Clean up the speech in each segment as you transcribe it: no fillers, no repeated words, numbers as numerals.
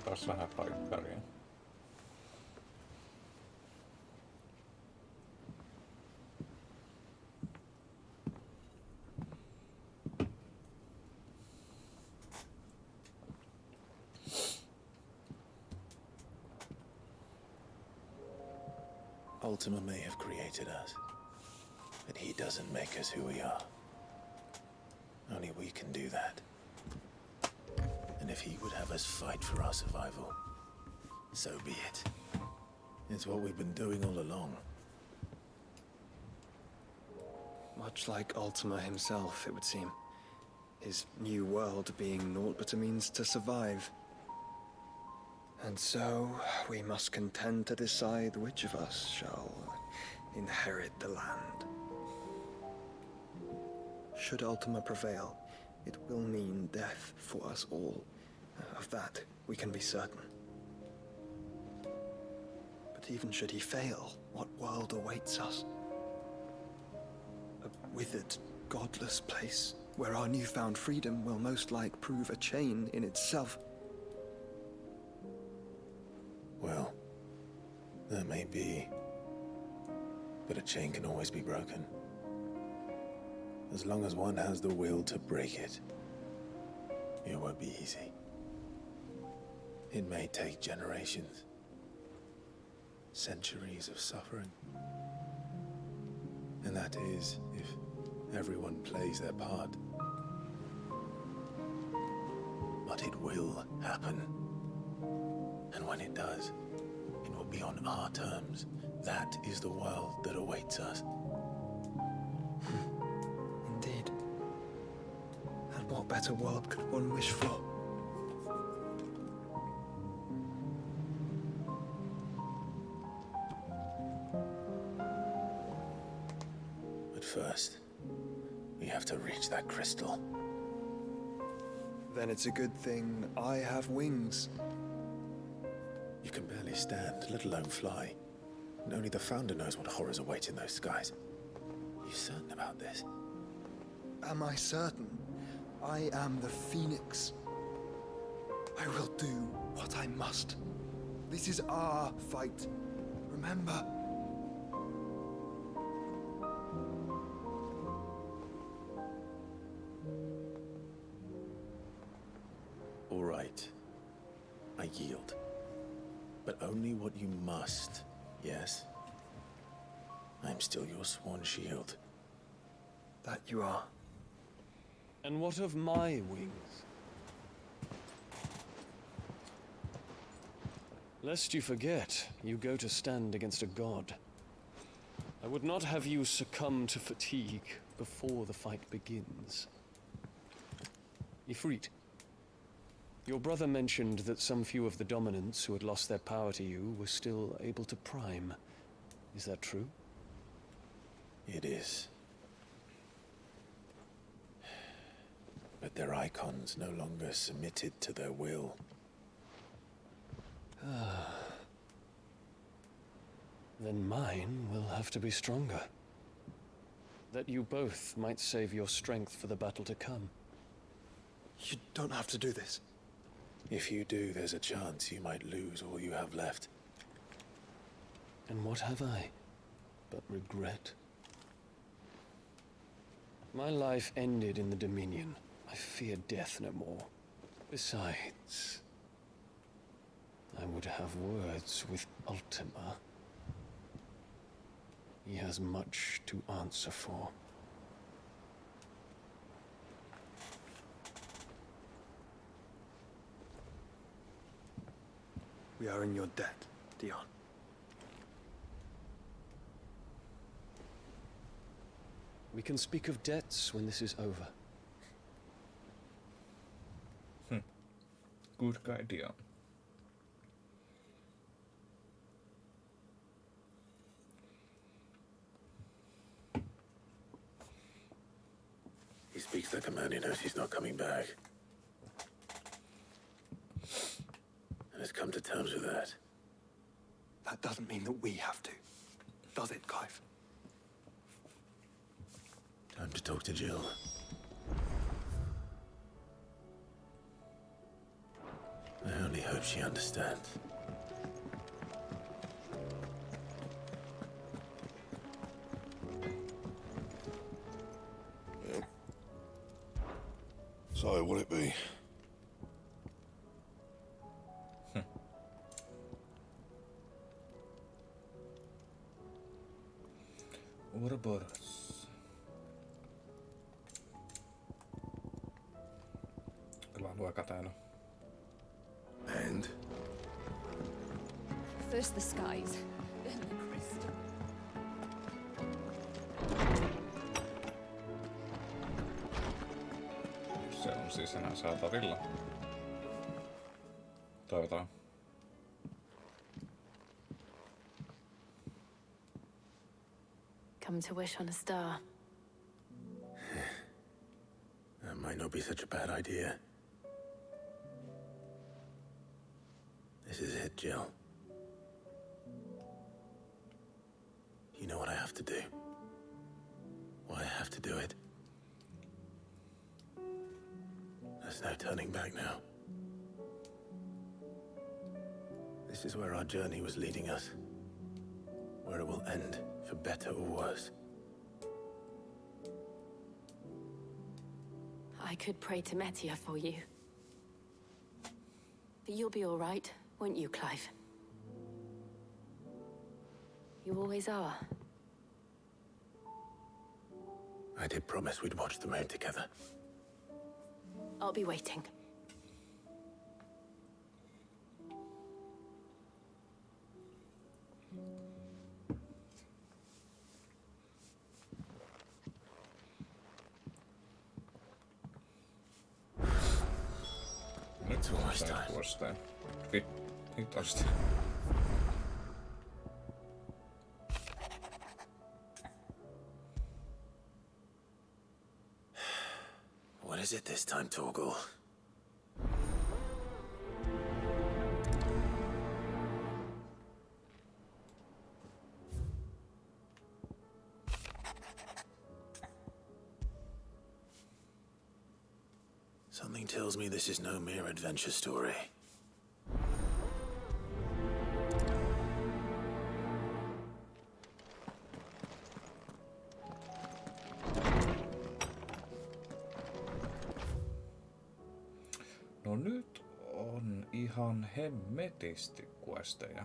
taas vähän paikkaria. Ultima may have created us, but he doesn't make us who we are. Only we can do that. And if he would have us fight for our survival, so be it. It's what we've been doing all along. Much like Ultima himself, it would seem. His new world being naught but a means to survive. And so, we must contend to decide which of us shall inherit the land. Should Ultima prevail, it will mean death for us all. Of that, we can be certain. But even should he fail, what world awaits us? A withered, godless place, where our newfound freedom will most like prove a chain in itself. Well, that may be. But a chain can always be broken. As long as one has the will to break it. It won't be easy. It may take generations. Centuries of suffering. And that is if everyone plays their part. But it will happen. And when it does, it will be on our terms. That is the world that awaits us. Indeed. And what better world could one wish for? But first, we have to reach that crystal. Then it's a good thing I have wings. You can barely stand, let alone fly. And only the Founder knows what horrors await in those skies. Are you certain about this? Am I certain? I am the Phoenix. I will do what I must. This is our fight. Remember. All right. I yield. But only what you must, yes? I'm still your sworn shield. That you are. And what of my wings? Lest you forget, you go to stand against a god. I would not have you succumb to fatigue before the fight begins. Ifrit, your brother mentioned that some few of the dominants who had lost their power to you were still able to prime. Is that true? It is. But their icons no longer submitted to their will. Then mine will have to be stronger. That you both might save your strength for the battle to come. You don't have to do this. If you do, there's a chance you might lose all you have left. And what have I but regret? My life ended in the Dominion. I fear death no more. Besides, I would have words with Ultima. He has much to answer for. We are in your debt, Dion. We can speak of debts when this is over. Good idea. He speaks like a man who knows he's not coming back. And has come to terms with that. That doesn't mean that we have to. Does it, Clive? Time to talk to Jill. I only hope she understands. So, will it be? Ouroboros. Kyllä on luokka täällä. And? First the skies, then the crystal. Se on siis enää saatavilla. Toivotaan. Come to wish on a star. That might not be such a bad idea. This is it, Jill. You know what I have to do. Why I have to do it. There's no turning back now. This is where our journey was leading us. Where it will end, for better or worse. I could pray to Metia for you. But you'll be all right, won't you, Clive? You always are. I did promise we'd watch the moon together. I'll be waiting. Nyt It's almost time. kuulostaa. Hitosti. What is it this time, Torgal? Something tells me this is no mere adventure story. No nyt on ihan hemmetisti questeja.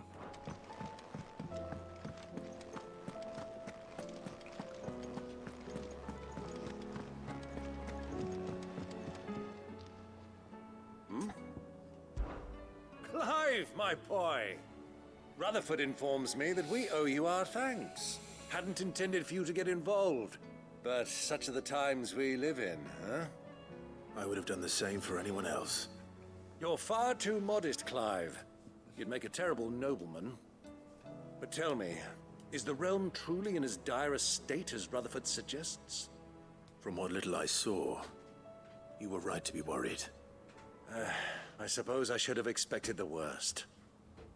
Clive, my boy! Rutherford informs me that we owe you our thanks. Hadn't intended for you to get involved, but such are the times we live in, huh? I would have done the same for anyone else. You're far too modest, Clive. You'd make a terrible nobleman. But tell me, is the realm truly in as dire a state as Rutherford suggests? From what little I saw, you were right to be worried. I suppose I should have expected the worst.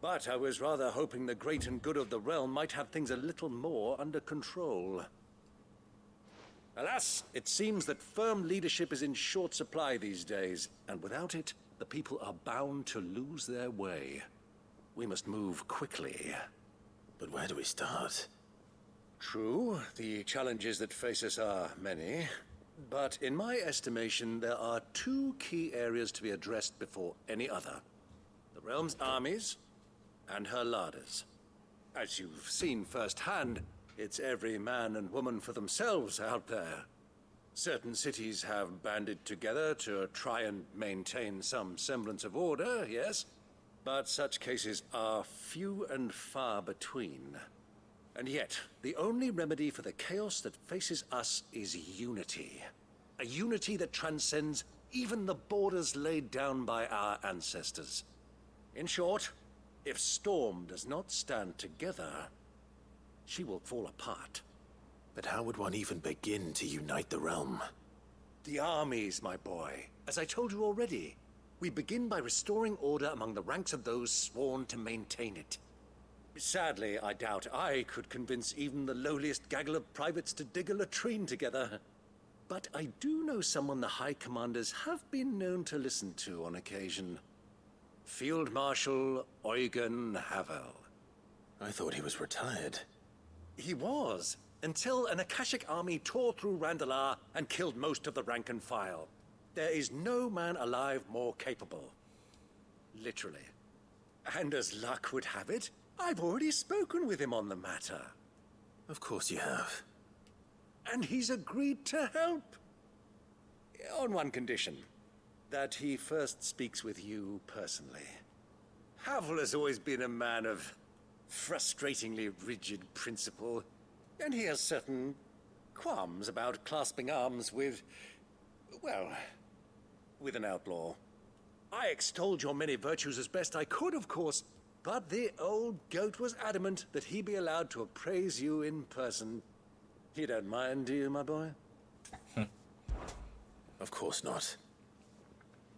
But I was rather hoping the great and good of the realm might have things a little more under control. Alas, it seems that firm leadership is in short supply these days, and without it, the people are bound to lose their way. We must move quickly. But where do we start? True, the challenges that face us are many. But in my estimation, there are two key areas to be addressed before any other. The realm's armies and her larders. As you've seen firsthand, it's every man and woman for themselves out there. Certain cities have banded together to try and maintain some semblance of order, yes, but such cases are few and far between. And yet, the only remedy for the chaos that faces us is unity. A unity that transcends even the borders laid down by our ancestors. In short, if Storm does not stand together, she will fall apart. But how would one even begin to unite the realm? The armies, my boy. As I told you already, we begin by restoring order among the ranks of those sworn to maintain it. Sadly, I doubt I could convince even the lowliest gaggle of privates to dig a latrine together. But I do know someone the High Commanders have been known to listen to on occasion. Field Marshal Eugen Havel. I thought he was retired. He was, until an Akashic army tore through Randalar and killed most of the rank and file. There is no man alive more capable. Literally. And as luck would have it, I've already spoken with him on the matter. Of course you have. And he's agreed to help. On one condition. That he first speaks with you personally. Havel has always been a man of frustratingly rigid principle, and he has certain qualms about clasping arms with, well, with an outlaw. I extolled your many virtues as best I could, of course, but the old goat was adamant that he be allowed to appraise you in person. You don't mind, do you, my boy? Of course not.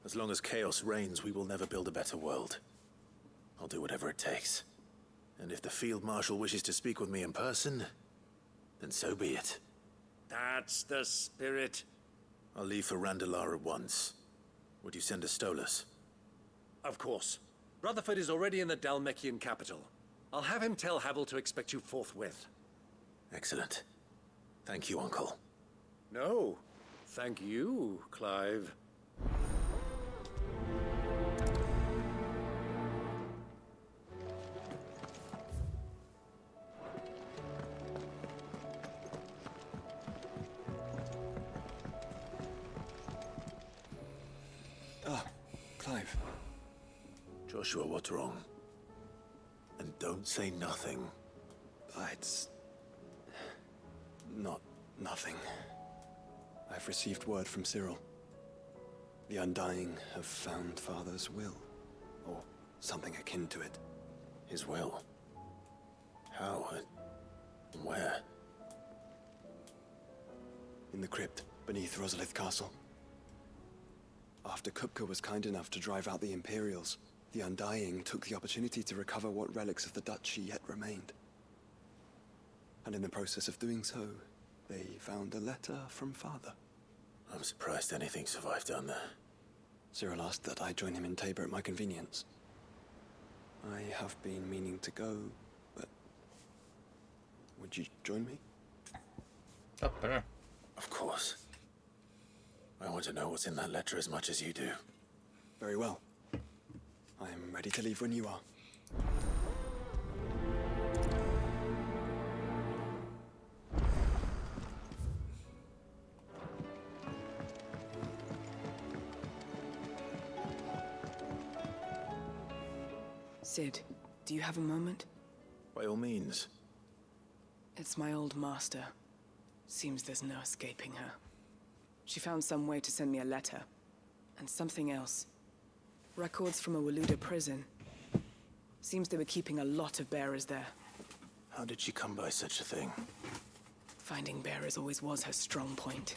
As long as chaos reigns, we will never build a better world. I'll do whatever it takes. And if the Field Marshal wishes to speak with me in person, then so be it. That's the spirit. I'll leave for Randalar at once. Would you send a Stolas? Of course. Rutherford is already in the Dalmekian capital. I'll have him tell Havel to expect you forthwith. Excellent. Thank you, Uncle. No, thank you, Clive. Ah, Clive. Joshua, what's wrong? And don't say nothing. It's not nothing. I've received word from Cyril. The Undying have found Father's will, or something akin to it. His will? How and where? In the crypt beneath Rosalith Castle. After Kupka was kind enough to drive out the Imperials, the Undying took the opportunity to recover what relics of the Duchy yet remained. And in the process of doing so, they found a letter from Father. I'm surprised anything survived down there. Cyril asked that I join him in Tabor at my convenience. I have been meaning to go, but... would you join me? Totta kai. Of course. I want to know what's in that letter as much as you do. Very well. I am ready to leave when you are. Sid, do you have a moment? By all means. It's my old master. Seems there's no escaping her. She found some way to send me a letter. And something else. Records from a Waluda prison. Seems they were keeping a lot of bearers there. How did she come by such a thing? Finding bearers always was her strong point.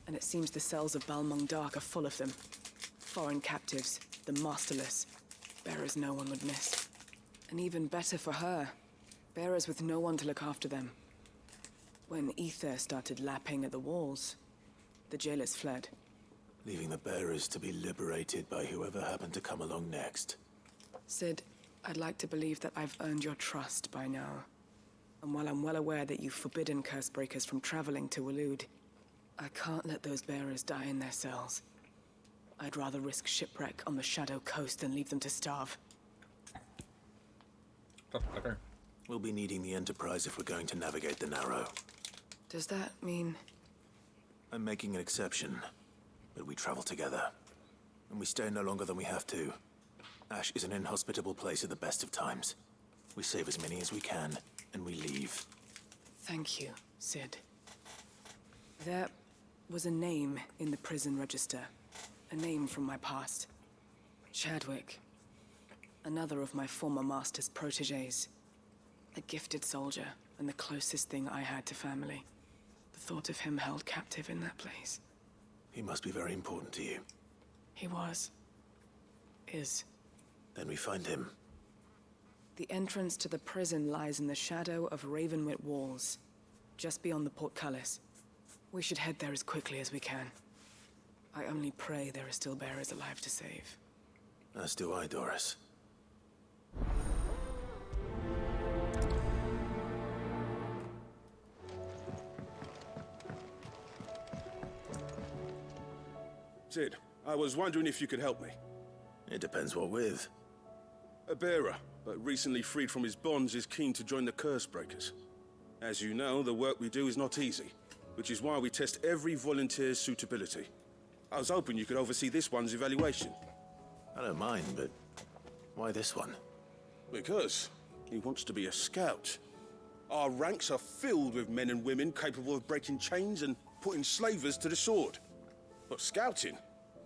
And it seems the cells of Balmung Dark are full of them. Foreign captives, the masterless. Bearers no one would miss. And even better for her, bearers with no one to look after them. When ether started lapping at the walls, the jailers fled. Leaving the bearers to be liberated by whoever happened to come along next. Sid, I'd like to believe that I've earned your trust by now. And while I'm well aware that you've forbidden Cursebreakers from traveling to Waloed, I can't let those bearers die in their cells. I'd rather risk shipwreck on the Shadow Coast than leave them to starve. Totta kai. We'll be needing the Enterprise if we're going to navigate the Narrow. Does that mean... I'm making an exception, but we travel together. And we stay no longer than we have to. Ash is an inhospitable place at the best of times. We save as many as we can, and we leave. Thank you, Sid. There was a name in the prison register. A name from my past. Chadwick. Another of my former master's protégés. A gifted soldier, and the closest thing I had to family. The thought of him held captive in that place. He must be very important to you. He was. Is. Then we find him. The entrance to the prison lies in the shadow of Ravenwit Walls, just beyond the portcullis. We should head there as quickly as we can. I only pray there are still bearers alive to save. As do I, Doris. Sid, I was wondering if you could help me. It depends what with. A bearer, but recently freed from his bonds, is keen to join the Curse Breakers. As you know, the work we do is not easy, which is why we test every volunteer's suitability. I was hoping you could oversee this one's evaluation. I don't mind, but why this one? Because he wants to be a scout. Our ranks are filled with men and women capable of breaking chains and putting slavers to the sword. But scouting,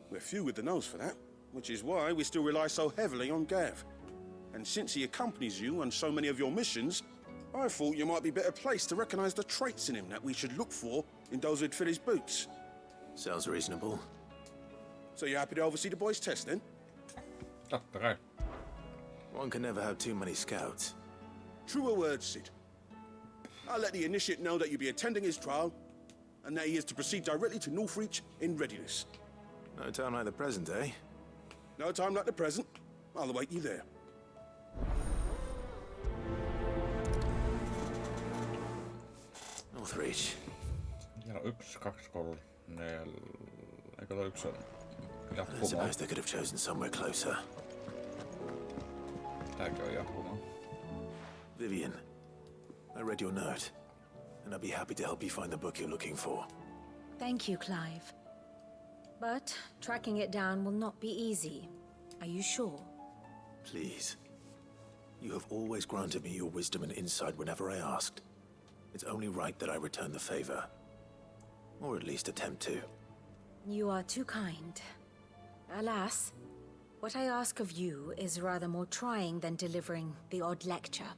we're few with the nose for that, which is why we still rely so heavily on Gav. And since he accompanies you on so many of your missions, I thought you might be better placed to recognize the traits in him that we should look for in those who'd fill his boots. Sounds reasonable. So you happy to oversee the boys' test, then? Totta kai. One can never have too many scouts. Truer words, Sid. I'll let the initiate know that you'll be attending his trial, and that he is to proceed directly to Northreach in readiness. No time like the present, eh? No time like the present. I'll await you there. Northreach. Siellä on 1, 2, 3, 4. Eikö toi 1 on I jatkumo? suppose they could have chosen somewhere closer. Tääkin on jatkumo. Vivian, I read your note, and I'd be happy to help you find the book you're looking for. Thank you, Clive. But tracking it down will not be easy. Are you sure? Please. You have always granted me your wisdom and insight whenever I asked. It's only right that I return the favor. Or at least attempt to. You are too kind. Alas, what I ask of you is rather more trying than delivering the odd lecture.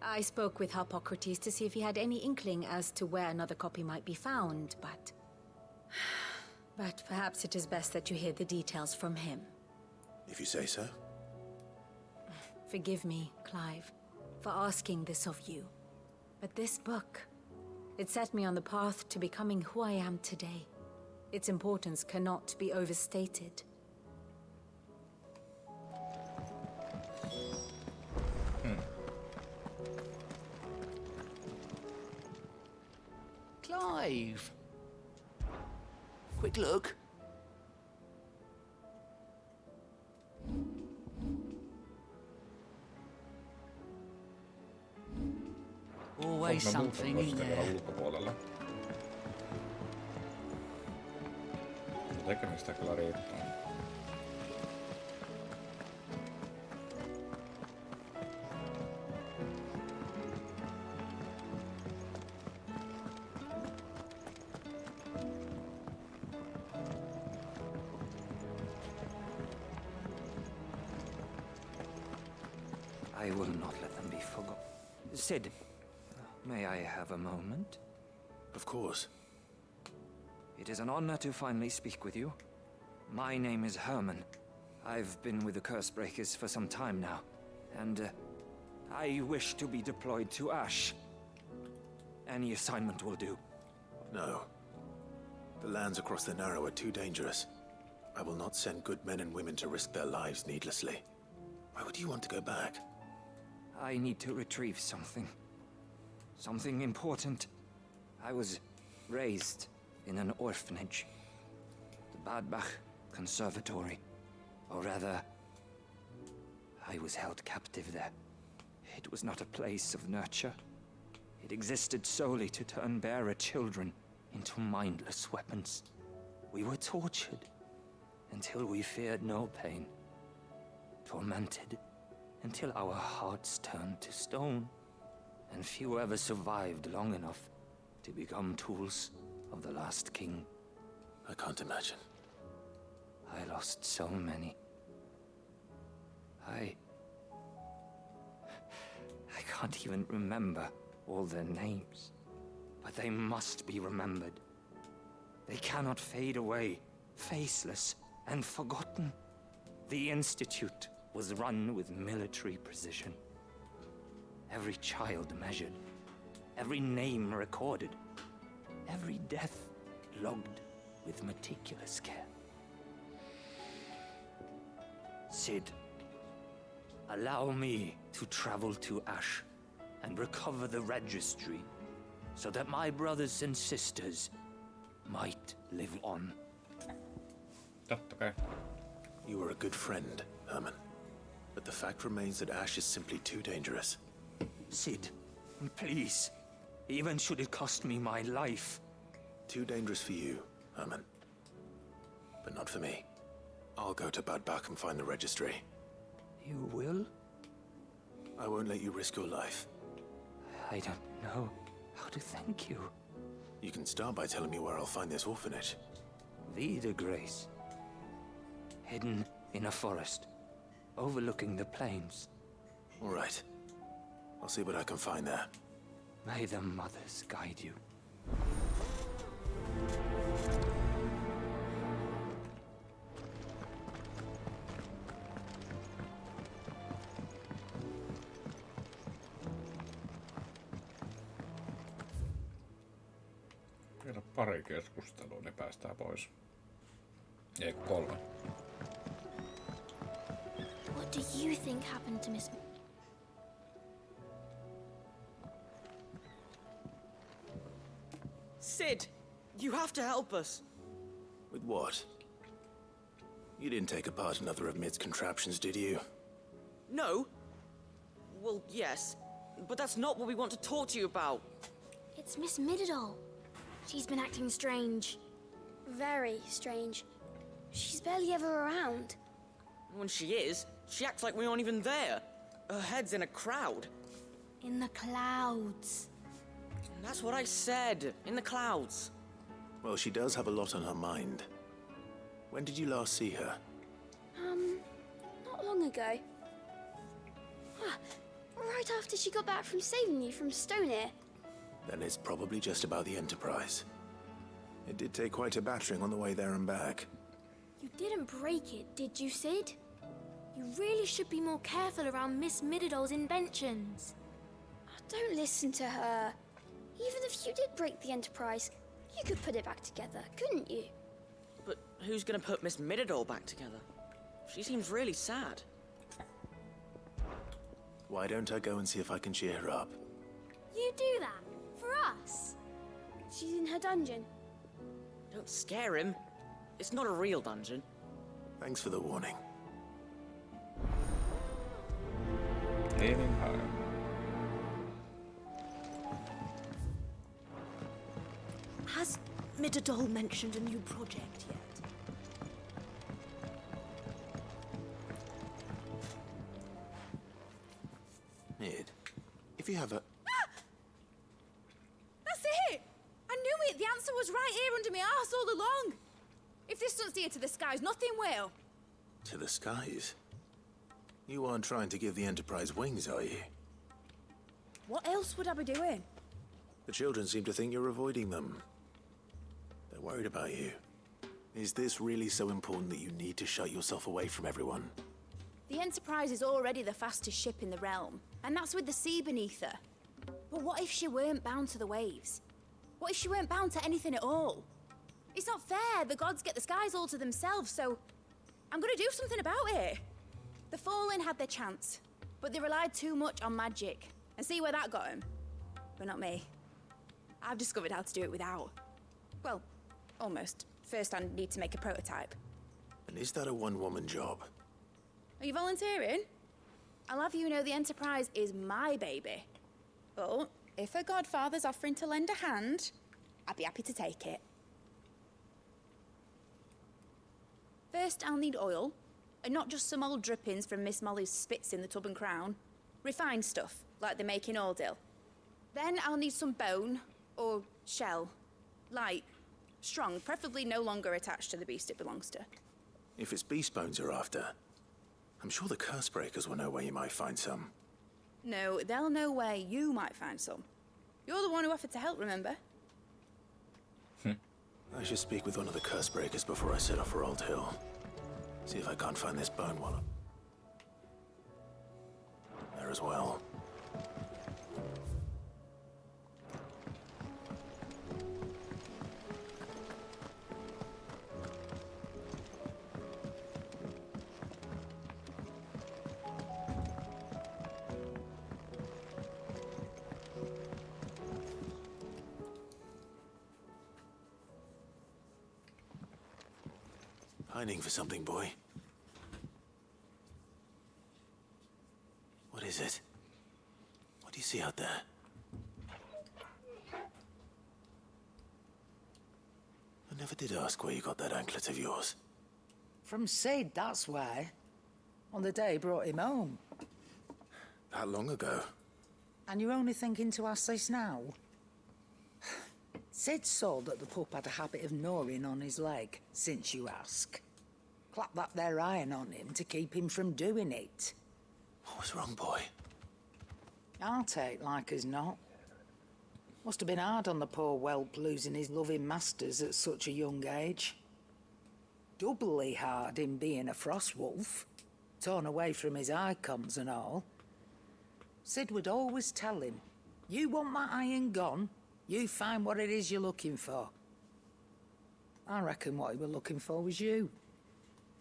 I spoke with Harpocrates to see if he had any inkling as to where another copy might be found, but... But perhaps it is best that you hear the details from him. If you say so. Forgive me, Clive, for asking this of you. But this book, it set me on the path to becoming who I am today. Its importance cannot be overstated. Clive! Quick look. Always something in there. Ulkopuolella. Tekemistä kyllä riittää. I will not let them be forgotten. Sid, may I have a moment? Of course. It is an honor to finally speak with you. My name is Herman. I've been with the Cursebreakers for some time now, and I wish to be deployed to Ash. Any assignment will do. No. The lands across the Narrow are too dangerous. I will not send good men and women to risk their lives needlessly. Why would you want to go back? I need to retrieve something. Something important. I was raised in an orphanage. The Badbach Conservatory. Or rather, I was held captive there. It was not a place of nurture. It existed solely to turn bearer children into mindless weapons. We were tortured until we feared no pain. Tormented until our hearts turned to stone. And few ever survived long enough to become tools of the last king. I can't imagine. I lost so many. I can't even remember all their names. But they must be remembered. They cannot fade away, faceless and forgotten. The Institute was run with military precision. Every child measured, every name recorded, every death logged with meticulous care. Sid, allow me to travel to Ash and recover the registry so that my brothers and sisters might live on. Totta kai. You were a good friend, Herman. But the fact remains that Ash is simply too dangerous. Sid, please. Even should it cost me my life. Too dangerous for you, Herman. But not for me. I'll go to Bad Bach and find the registry. You will? I won't let you risk your life. I don't know how to thank you. You can start by telling me where I'll find this orphanage. Vida Grace. Hidden in a forest, overlooking the plains. All right. I'll see what I can find there. May the mothers guide you. Vielä pari keskustelua, niin päästään pois. Ei 3. What do you think happened to Miss... Sid, you have to help us. With what? You didn't take apart another of Mid's contraptions, did you? No. Well, yes, but that's not what we want to talk to you about. It's Miss Midadol. She's been acting strange. Very strange. She's barely ever around. When she is, she acts like we aren't even there. Her head's in a crowd. In the clouds. That's what I said. In the clouds. Well, she does have a lot on her mind. When did you last see her? Not long ago. Right after she got back from saving you from Stonear. Then it's probably just about the Enterprise. It did take quite a battering on the way there and back. You didn't break it, did you, Sid? You really should be more careful around Miss Midadol's inventions. Oh, don't listen to her. Even if you did break the Enterprise, you could put it back together, couldn't you? But who's gonna put Miss Midadol back together? She seems really sad. Why don't I go and see if I can cheer her up? You do that? For us? She's in her dungeon. Don't scare him. It's not a real dungeon. Thanks for the warning. Aiming high. Has Midadol mentioned a new project yet? Mid, if you have a... That's it! I knew it! The answer was right here under my arse all along! If this doesn't steer to the skies, nothing will. To the skies? You aren't trying to give the Enterprise wings, are you? What else would I be doing? The children seem to think you're avoiding them. They're worried about you. Is this really so important that you need to shut yourself away from everyone? The Enterprise is already the fastest ship in the realm, and that's with the sea beneath her. But what if she weren't bound to the waves? What if she weren't bound to anything at all? It's not fair. The gods get the skies all to themselves, so I'm gonna do something about it. The Fallen had their chance, but they relied too much on magic. And see where that got them? But not me. I've discovered how to do it without. Well, almost. First I need to make a prototype. And is that a one-woman job? Are you volunteering? I'll have you know the Enterprise is my baby. But if a godfather's offering to lend a hand, I'd be happy to take it. First, I'll need oil, and not just some old drippings from Miss Molly's spits in the Tub and Crown. Refined stuff, like they make in Ordil. Then I'll need some bone, or shell. Light, strong, preferably no longer attached to the beast it belongs to. If it's beast bones you're after, I'm sure the curse breakers will know where you might find some. No, they'll know where you might find some. You're the one who offered to help, remember? I should speak with one of the curse breakers before I set off for Old Hill. See if I can't find this bone wallet. There as well. Pining for something, boy. What is it? What do you see out there? I never did ask where you got that anklet of yours. From Sid, that's why. On the day he brought him home. That long ago? And you're only thinking to ask this now? Sid saw that the pup had a habit of gnawing on his leg, since you ask. Clap that there iron on him to keep him from doing it. What was wrong, boy? I'll take like as not. Must have been hard on the poor whelp losing his loving masters at such a young age. Doubly hard in being a frost wolf, torn away from his icons and all. Sid would always tell him, you want that iron gone, you find what it is you're looking for. I reckon what he was looking for was you.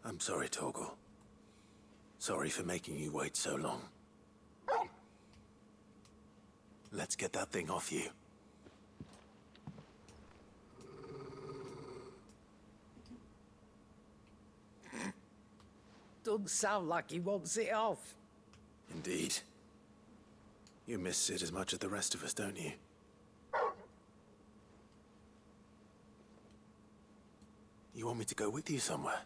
I'm sorry, Torgal. Sorry for making you wait so long. Let's get that thing off you. Doesn't sound like he wants it off. Indeed. You miss Sid as much as the rest of us, don't you? You want me to go with you somewhere?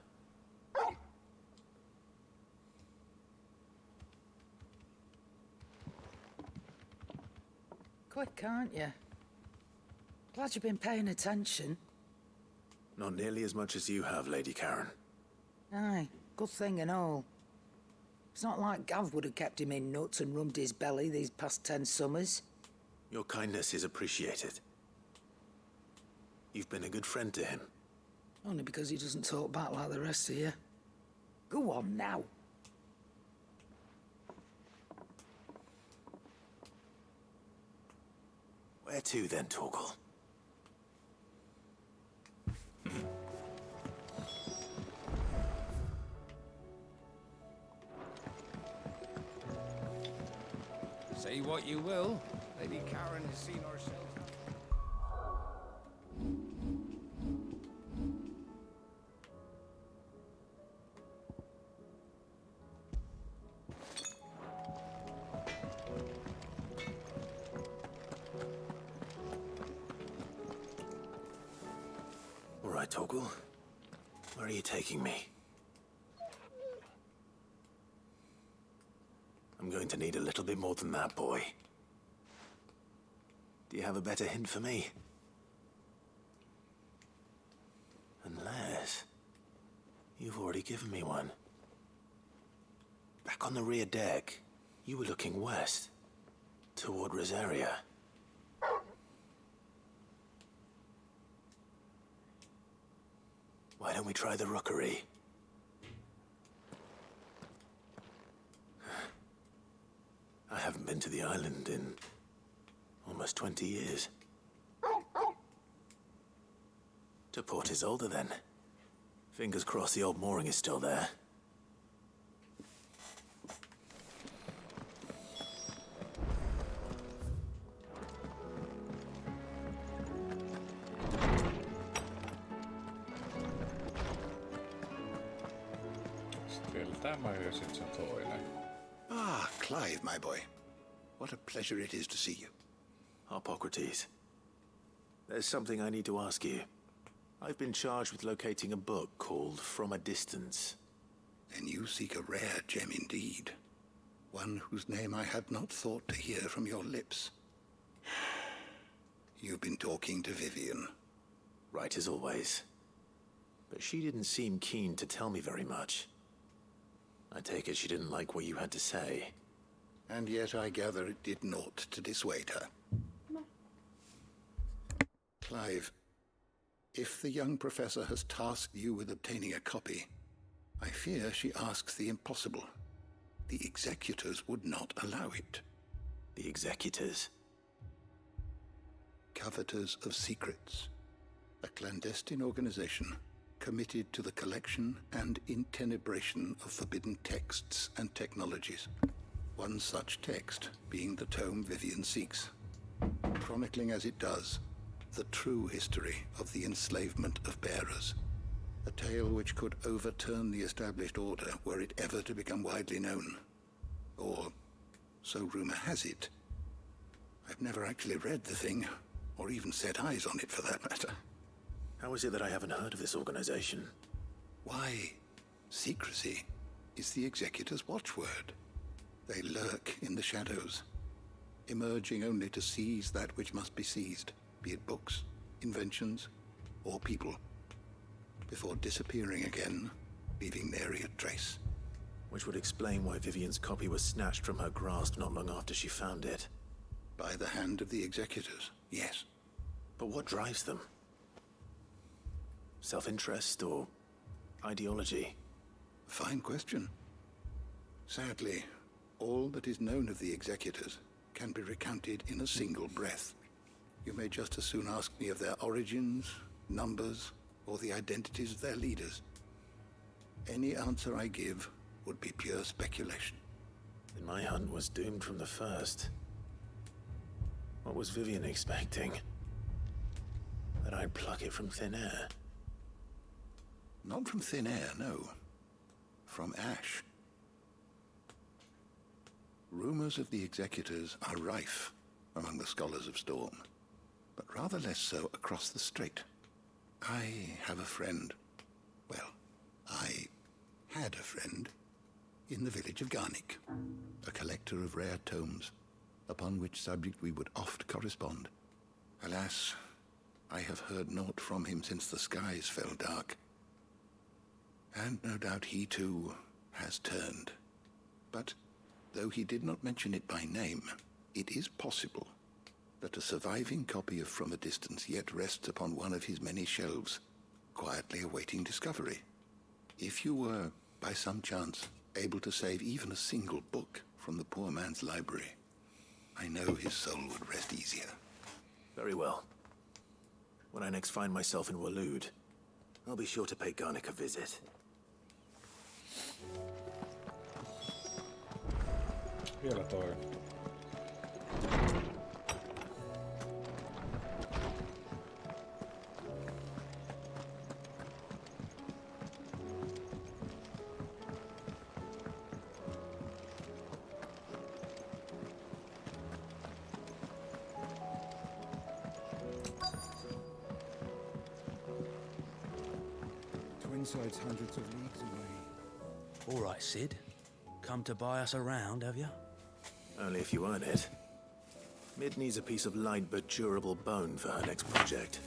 Quick, aren't you? Glad you've been paying attention. Not nearly as much as you have, Lady Karen. Aye, good thing and all. It's not like Gav would have kept him in nuts and rubbed his belly these past 10 summers. Your kindness is appreciated. You've been a good friend to him. Only because he doesn't talk back like the rest of you. Go on now. Where to then, Torgal? Say what you will, Lady Karen has seen herself. All right, Torgal. Where are you taking me? I'm going to need a little bit more than that, boy. Do you have a better hint for me? Unless... you've already given me one. Back on the rear deck, you were looking west, toward Rosaria. Why don't we try the rookery? I haven't been to the island in almost 20 years. To Port Isolde, then. Fingers crossed the old mooring is still there. Still tämä ja sit se toinen. Ah, Clive, my boy. What a pleasure it is to see you. Hippocrates. There's something I need to ask you. I've been charged with locating a book called From a Distance. Then you seek a rare gem indeed. One whose name I had not thought to hear from your lips. You've been talking to Vivian. Right as always. But she didn't seem keen to tell me very much. I take it she didn't like what you had to say. And yet I gather it did naught to dissuade her. Clive, if the young professor has tasked you with obtaining a copy, I fear she asks the impossible. The executors would not allow it. The executors? Coveters of Secrets. A clandestine organization committed to the collection and intenebration of forbidden texts and technologies. One such text being the tome Vivian seeks, chronicling as it does the true history of the enslavement of bearers. A tale which could overturn the established order were it ever to become widely known. Or, so rumor has it. I've never actually read the thing, or even set eyes on it for that matter. How is it that I haven't heard of this organization? Why, secrecy is the Executor's watchword. They lurk in the shadows, emerging only to seize that which must be seized, be it books, inventions, or people, before disappearing again, leaving nary a trace. Which would explain why Vivian's copy was snatched from her grasp not long after she found it. By the hand of the Executors, yes. But what drives them? Self-interest or ideology? Fine question. Sadly, all that is known of the Executors can be recounted in a single breath. You may just as soon ask me of their origins, numbers, or the identities of their leaders. Any answer I give would be pure speculation. Then my hunt was doomed from the first. What was Vivian expecting? That I'd pluck it from thin air? Not from thin air, no. From ash. Rumors of the Executors are rife among the scholars of Storm, but rather less so across the Strait. I have a friend. Well, I had a friend in the village of Garnick, a collector of rare tomes, upon which subject we would oft correspond. Alas, I have heard naught from him since the skies fell dark. And no doubt he too has turned. But though he did not mention it by name, it is possible that a surviving copy of From a Distance yet rests upon one of his many shelves, quietly awaiting discovery. If you were, by some chance, able to save even a single book from the poor man's library, I know his soul would rest easier. Very well. When I next find myself in Waloed, I'll be sure to pay Garnick a visit. Vielä toi. Twinside's hundreds of leagues away. All right, Sid. Come to buy us around, have you? Only if you earn it. Mid needs a piece of light but durable bone for her next project.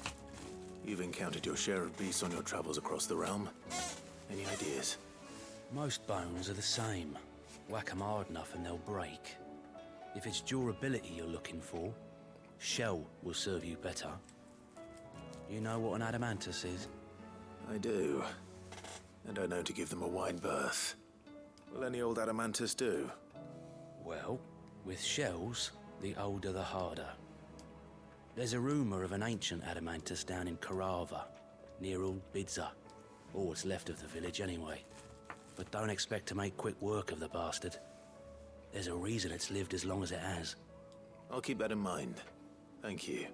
You've encountered your share of beasts on your travels across the realm. Any ideas? Most bones are the same. Whack 'em hard enough and they'll break. If it's durability you're looking for, shell will serve you better. You know what an adamantus is? I do. And I know to give them a wide berth. Will any old adamantus do? Well, with shells, the older the harder. There's a rumor of an ancient adamantus down in Karava, near Old Bidza. Or what's left of the village anyway. But don't expect to make quick work of the bastard. There's a reason it's lived as long as it has. I'll keep that in mind. Thank you.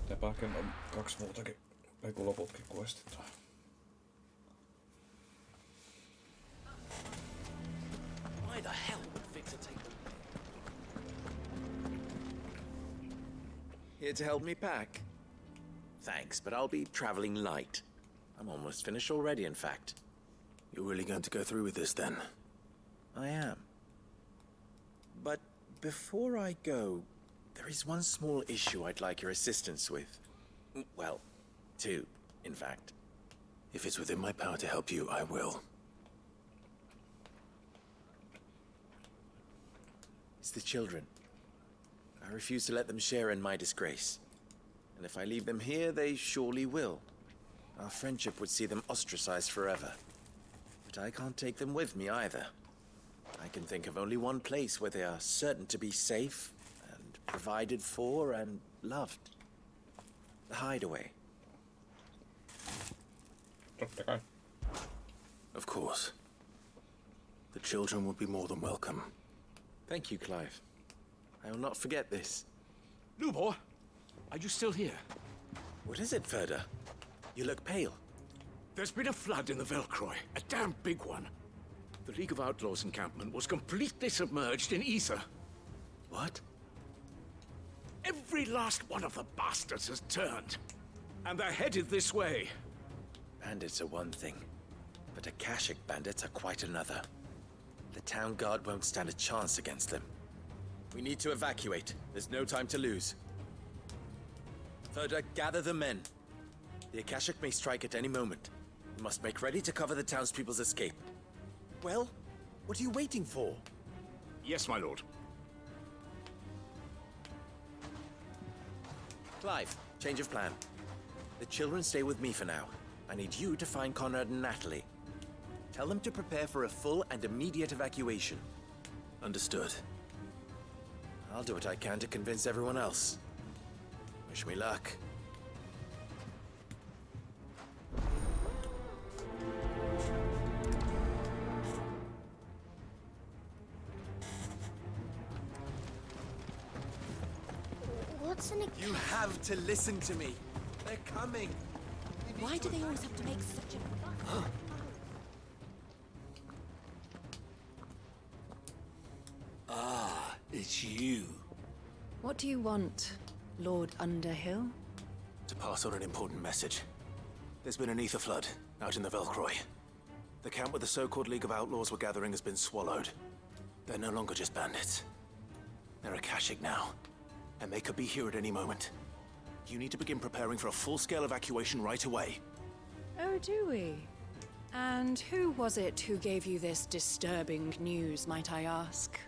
Tepäkin on 2 muutakin, ei kun loputkin questit. Why the hell would Victor take them? Here to help me pack? Thanks, but I'll be traveling light. I'm almost finished already, in fact. You're really going to go through with this, then? I am. But before I go, there is one small issue I'd like your assistance with. Well, two, in fact. If it's within my power to help you, I will. It's the children. I refuse to let them share in my disgrace. And if I leave them here, they surely will. Our friendship would see them ostracized forever. But I can't take them with me either. I can think of only one place where they are certain to be safe and provided for and loved. The Hideaway. Totta kai. Of course. The children would be more than welcome. Thank you, Clive. I will not forget this. Lubor, are you still here? What is it, Ferda? You look pale. There's been a flood in the Velcroy, a damn big one. The League of Outlaws encampment was completely submerged in ether. What? Every last one of the bastards has turned, and they're headed this way. Bandits are one thing, but Akashic bandits are quite another. The town guard won't stand a chance against them. We need to evacuate. There's no time to lose. Ferda, gather the men. The Akashic may strike at any moment. We must make ready to cover the townspeople's escape. Well, what are you waiting for? Yes, my lord. Clive, change of plan. The children stay with me for now. I need you to find Conrad and Natalie. Tell them to prepare for a full and immediate evacuation. Understood. I'll do what I can to convince everyone else. Wish me luck. What's an... You have to listen to me. They're coming. Why do they always have to make such a... Ah, it's you. What do you want, Lord Underhill? To pass on an important message. There's been an ether flood out in the Velcroy. The camp where the so-called League of Outlaws were gathering has been swallowed. They're no longer just bandits. They're Akashic now, and they could be here at any moment. You need to begin preparing for a full-scale evacuation right away. Oh, do we? And who was it who gave you this disturbing news, might I ask?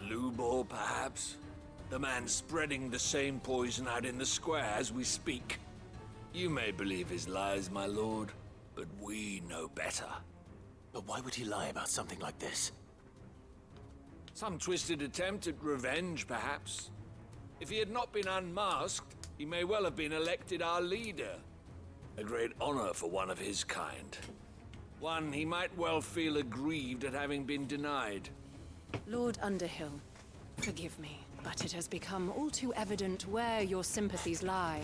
Lubor, perhaps? The man spreading the same poison out in the square as we speak. You may believe his lies, my lord, but we know better. But why would he lie about something like this? Some twisted attempt at revenge, perhaps. If he had not been unmasked, he may well have been elected our leader. A great honor for one of his kind. One he might well feel aggrieved at having been denied. Lord Underhill, forgive me, but it has become all too evident where your sympathies lie.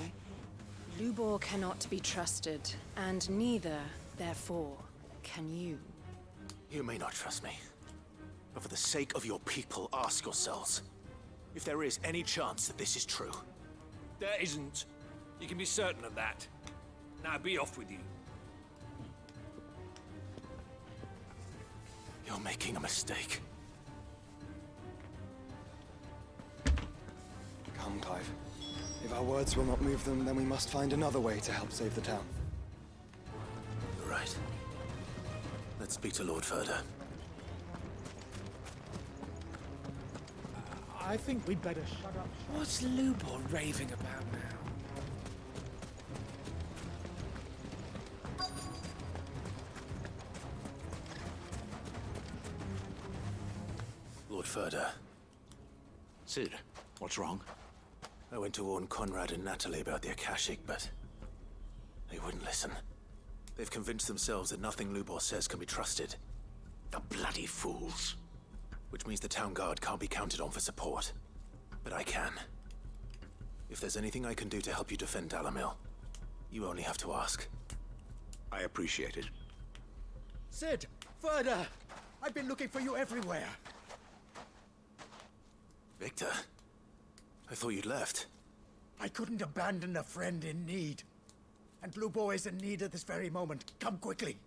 Lubor cannot be trusted, and neither, therefore, can you. You may not trust me, but for the sake of your people, ask yourselves if there is any chance that this is true. There isn't. You can be certain of that. Now be off with you. You're making a mistake. Come, Clive. If our words will not move them, then we must find another way to help save the town. You're right. Let's speak to Lord Ferda. I think we'd better shut up. What's Lubor raving about now? Lord Ferda. Sid, what's wrong? I went to warn Conrad and Natalie about the Akashic, but they wouldn't listen. They've convinced themselves that nothing Lubor says can be trusted. The bloody fools. Which means the town guard can't be counted on for support. But I can. If there's anything I can do to help you defend Dalamil, you only have to ask. I appreciate it. Sid! Ferda! I've been looking for you everywhere. Victor? I thought you'd left. I couldn't abandon a friend in need. And Lubor is in need at this very moment. Come quickly.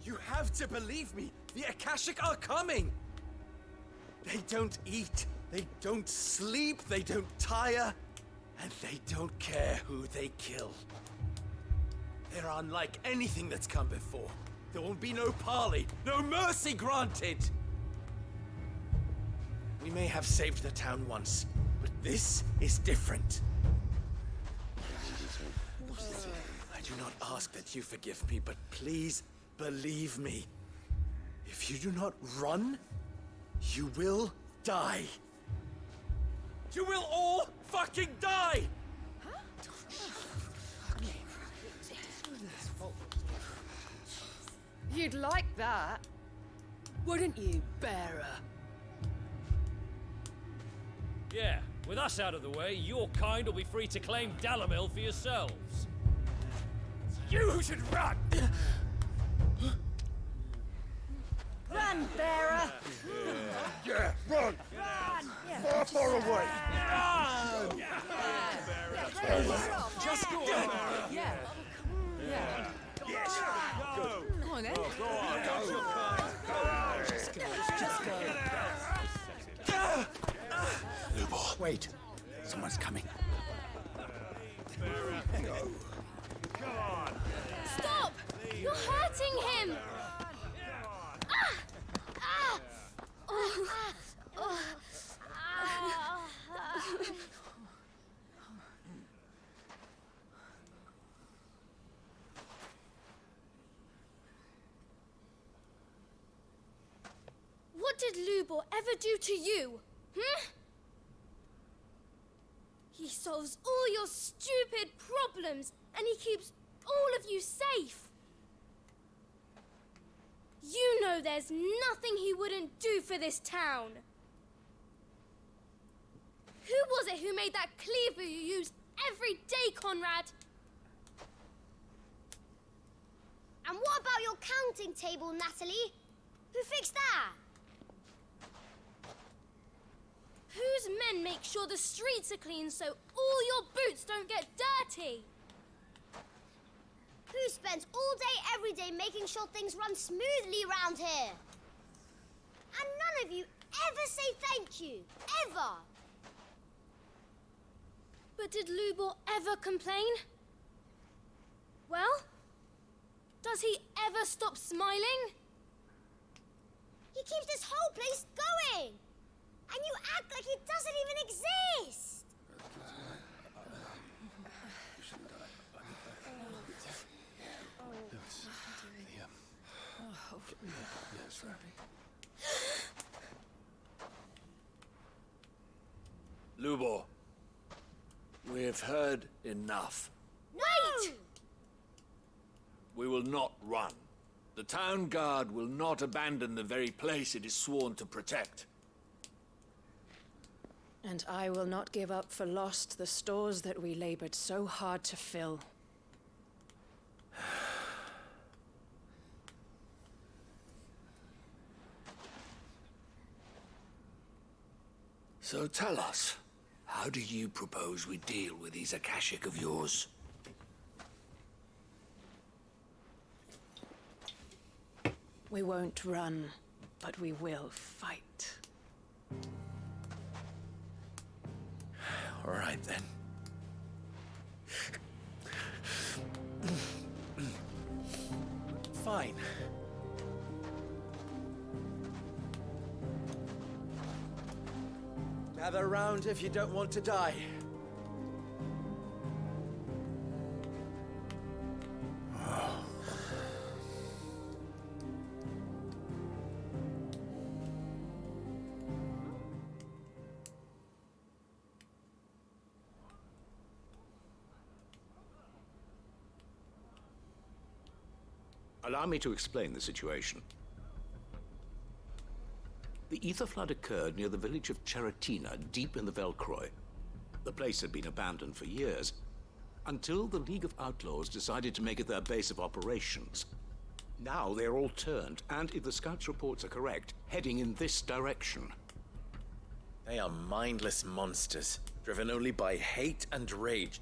You have to believe me! The Akashic are coming! They don't eat, they don't sleep, they don't tire, and they don't care who they kill. They're unlike anything that's come before. There will be no parley, no mercy granted! We may have saved the town once, but this is different. I do not ask that you forgive me, but please believe me. If you do not run, you will die. You will all fucking die! You'd like that, wouldn't you, bearer? Yeah, with us out of the way, your kind will be free to claim Dalamil for yourselves. You should run! Run, bearer! Yeah, run! Run! Far away! Run! Just go on, yeah. Yeah. Yes! Go on, then. Go on! Just go. Lubor. Wait. Someone's coming. Stop! You're hurting him! What did Lubor ever do to you? He solves all your stupid problems, and he keeps all of you safe. You know there's nothing he wouldn't do for this town. Who was it who made that cleaver you use every day, Conrad? And what about your counting table, Natalie? Who fixed that? Whose men make sure the streets are clean so all your boots don't get dirty? Who spends all day, every day making sure things run smoothly around here? And none of you ever say thank you. Ever. But did Lubor ever complain? Well, does he ever stop smiling? He keeps this whole place going. And you act like it doesn't even exist. Lubor, we've heard enough. Wait! We will not run. The town guard will not abandon the very place it is sworn to protect. And I will not give up for lost the stores that we labored so hard to fill. So tell us, how do you propose we deal with these Akashic of yours? We won't run, but we will fight. All right, then. Fine. Gather round if you don't want to die. Allow me to explain the situation. The ether flood occurred near the village of Cheratina, deep in the Velcroy. The place had been abandoned for years, until the League of Outlaws decided to make it their base of operations. Now they're all turned, and if the scouts' reports are correct, heading in this direction. They are mindless monsters, driven only by hate and rage.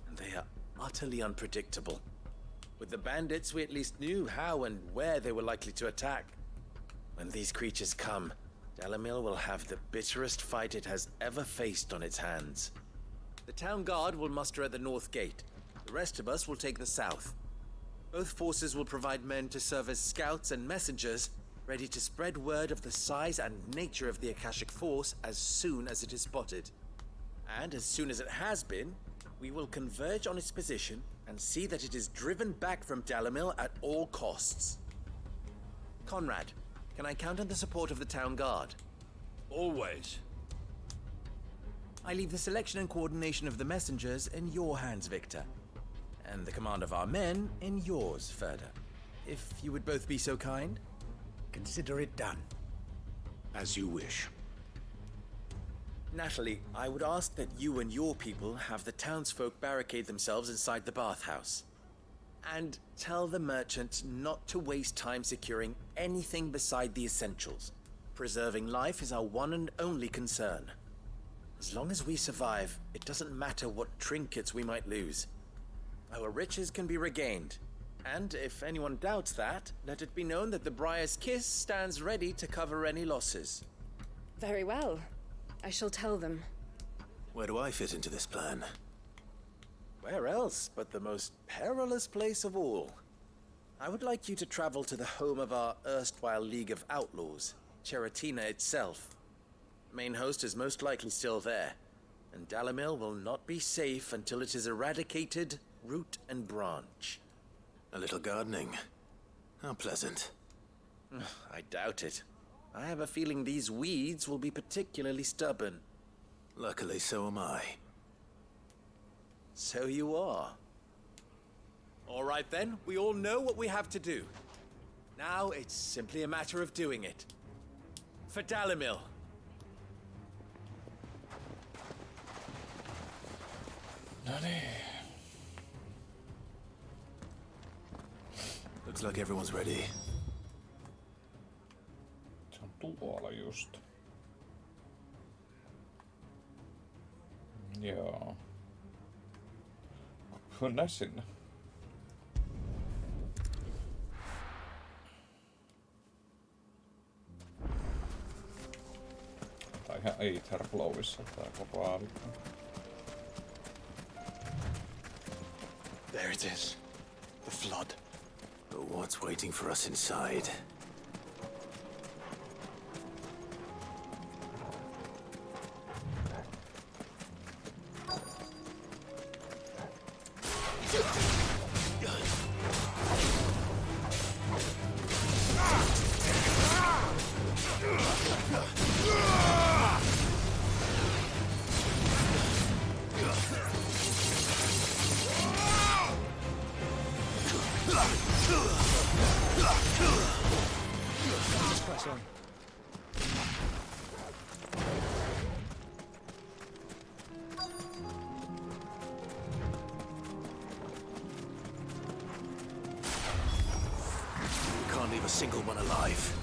And they are utterly unpredictable. With the bandits, we at least knew how and where they were likely to attack. When these creatures come, Dalamil will have the bitterest fight it has ever faced on its hands. The town guard will muster at the north gate. The rest of us will take the south. Both forces will provide men to serve as scouts and messengers, ready to spread word of the size and nature of the Akashic Force as soon as it is spotted. And as soon as it has been, we will converge on its position and see that it is driven back from Dalamil at all costs. Conrad, can I count on the support of the town guard? Always. I leave the selection and coordination of the messengers in your hands, Victor. And the command of our men in yours, Ferda. If you would both be so kind. Consider it done. As you wish. Natalie, I would ask that you and your people have the townsfolk barricade themselves inside the bathhouse. And tell the merchant not to waste time securing anything beside the essentials. Preserving life is our one and only concern. As long as we survive, it doesn't matter what trinkets we might lose. Our riches can be regained. And if anyone doubts that, let it be known that the Briar's Kiss stands ready to cover any losses. Very well. I shall tell them. Where do I fit into this plan? Where else but the most perilous place of all? I would like you to travel to the home of our erstwhile League of Outlaws, Cheratina itself. Main host is most likely still there, and Dalamil will not be safe until it is eradicated, root and branch. A little gardening. How pleasant. I doubt it. I have a feeling these weeds will be particularly stubborn. Luckily, so am I. So you are. All right then, we all know what we have to do. Now it's simply a matter of doing it. For Dalamil. No niin. Looks like everyone's ready. Se on tuolla just. Joo. Mennään sinne. Tää on ihan Aetherflowissa tää koko aalto. There it is. The flood. But what's waiting for us inside? Just press on. We can't leave a single one alive.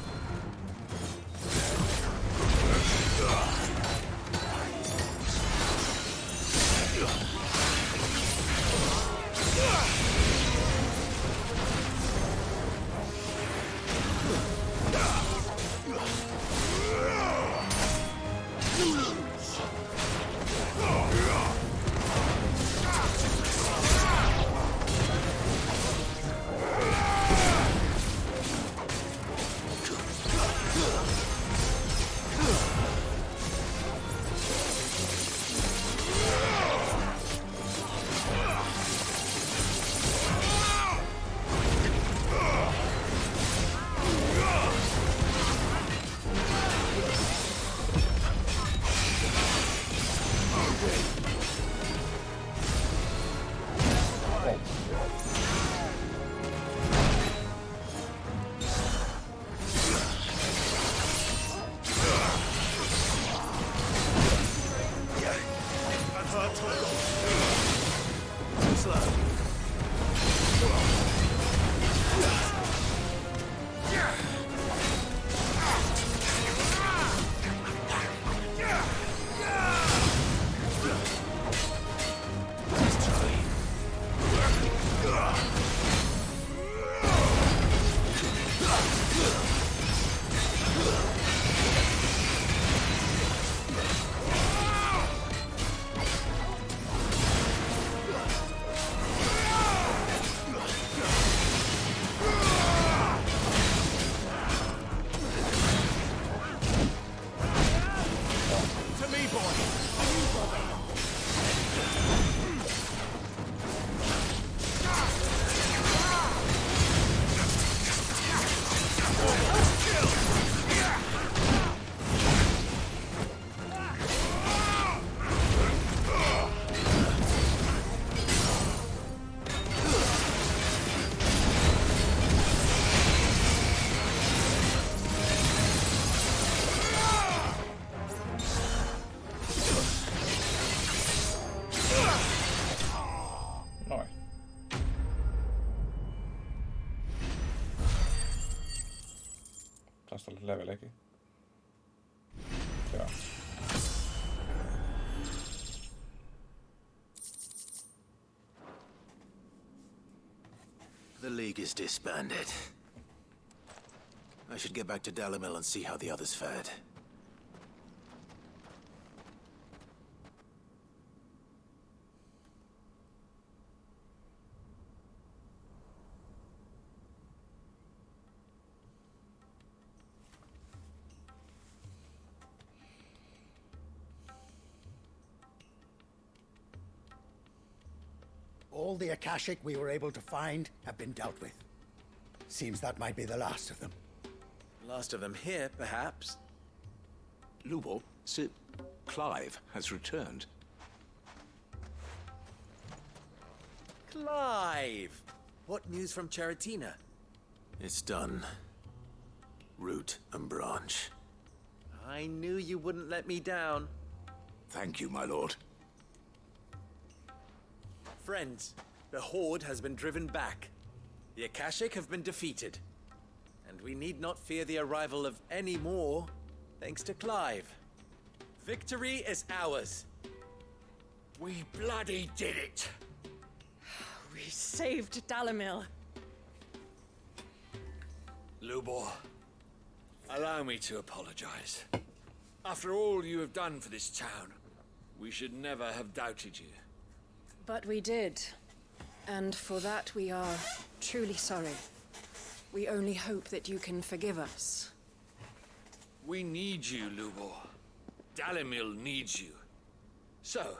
Taas tulla leveliäkin. Joo. The League is disbanded. I should get back to Dalimil and see how the others fared. All the Akashic we were able to find have been dealt with. Seems that might be the last of them. Last of them here, perhaps. Lubo, Sir Clive has returned. Clive! What news from Charatina? It's done. Root and branch. I knew you wouldn't let me down. Thank you, my lord. Friends, the Horde has been driven back. The Akashic have been defeated. And we need not fear the arrival of any more, thanks to Clive. Victory is ours. We bloody did it! We saved Dalimil. Lubor, allow me to apologize. After all you have done for this town, we should never have doubted you. But we did. And for that we are truly sorry. We only hope that you can forgive us. We need you, Lubor. Dalimil needs you. So,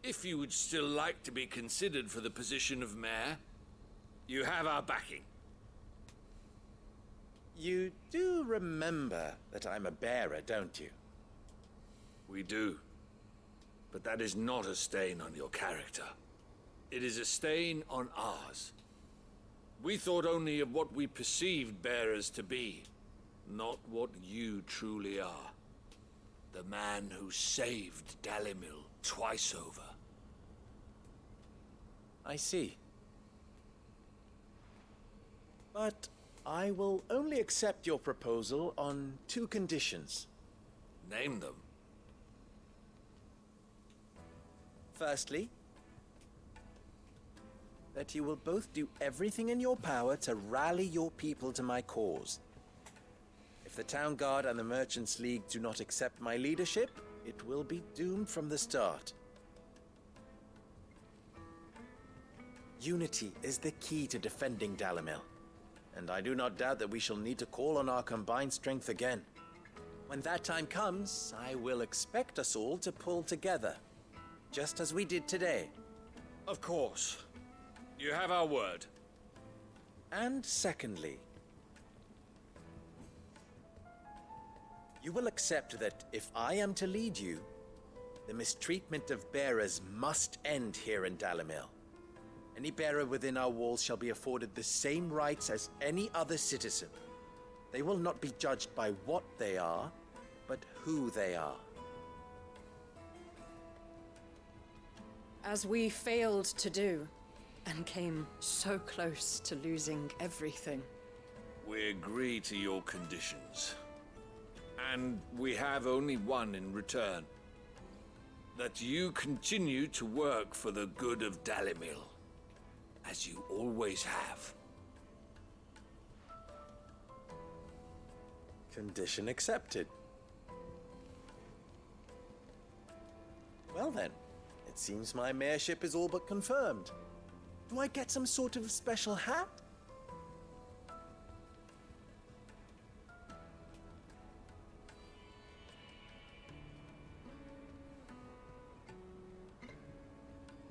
if you would still like to be considered for the position of mayor, you have our backing. You do remember that I'm a bearer, don't you? We do. But that is not a stain on your character. It is a stain on ours. We thought only of what we perceived bearers to be, not what you truly are. The man who saved Dalimil twice over. I see. But I will only accept your proposal on 2 conditions. Name them. Firstly, that you will both do everything in your power to rally your people to my cause. If the Town Guard and the Merchants League do not accept my leadership, it will be doomed from the start. Unity is the key to defending Dalimil, and I do not doubt that we shall need to call on our combined strength again. When that time comes, I will expect us all to pull together, just as we did today. Of course. You have our word. And secondly, you will accept that if I am to lead you, the mistreatment of bearers must end here in Dalimil. Any bearer within our walls shall be afforded the same rights as any other citizen. They will not be judged by what they are, but who they are. As we failed to do, and came so close to losing everything. We agree to your conditions. And we have only one in return. That you continue to work for the good of Dalimil, as you always have. Condition accepted. Well then, it seems my mayorship is all but confirmed. Do I get some sort of special hat?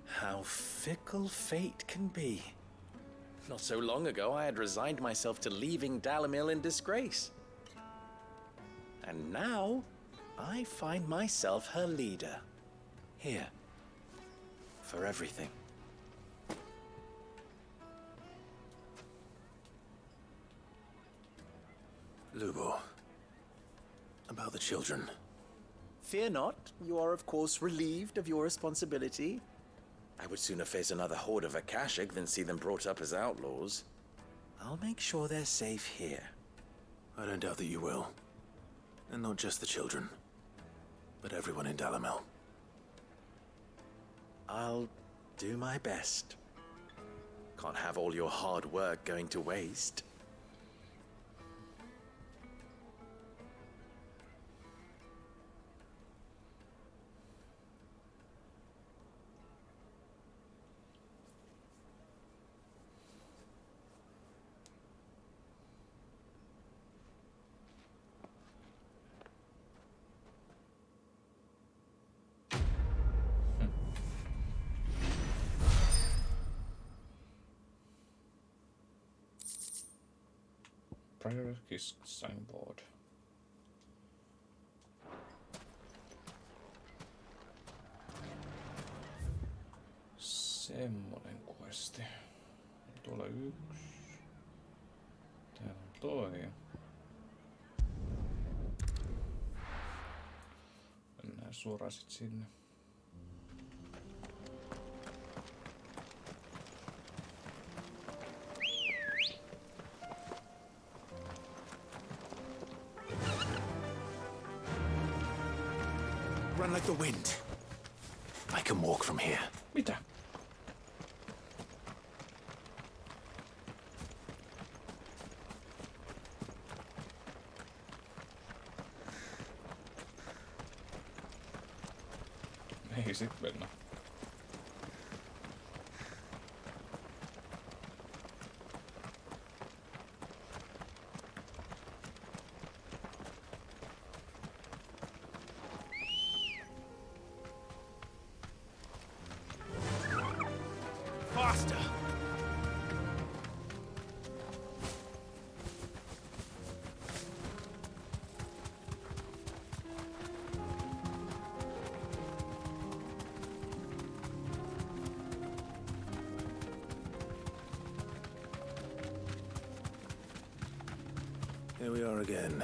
How fickle fate can be. Not so long ago, I had resigned myself to leaving Dalimil in disgrace. And now, I find myself her leader. Here. For everything. Lubo, about the children. Fear not, you are of course relieved of your responsibility. I would sooner face another horde of Akashic than see them brought up as outlaws. I'll make sure they're safe here. I don't doubt that you will. And not just the children, but everyone in Dalamel. I'll do my best. Can't have all your hard work going to waste. Priorities signboard. Semmonen questi. Tuolla yksi. Täällä on toi. Mennään suoraan sit sinne. Run like the wind. I can walk from here. Mitä? Ei sit mennä. Faster! Here we are again.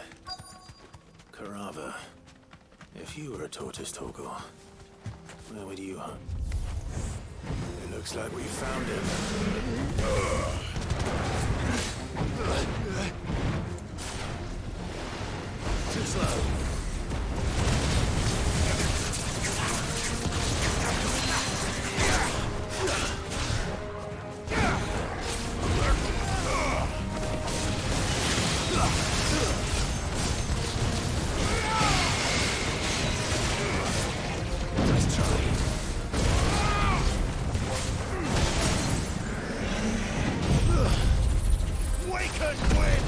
Carava. If you were a tortoise, Torgor, where would you hunt? It looks like we found him. Too slow. Nice try. Waken wind!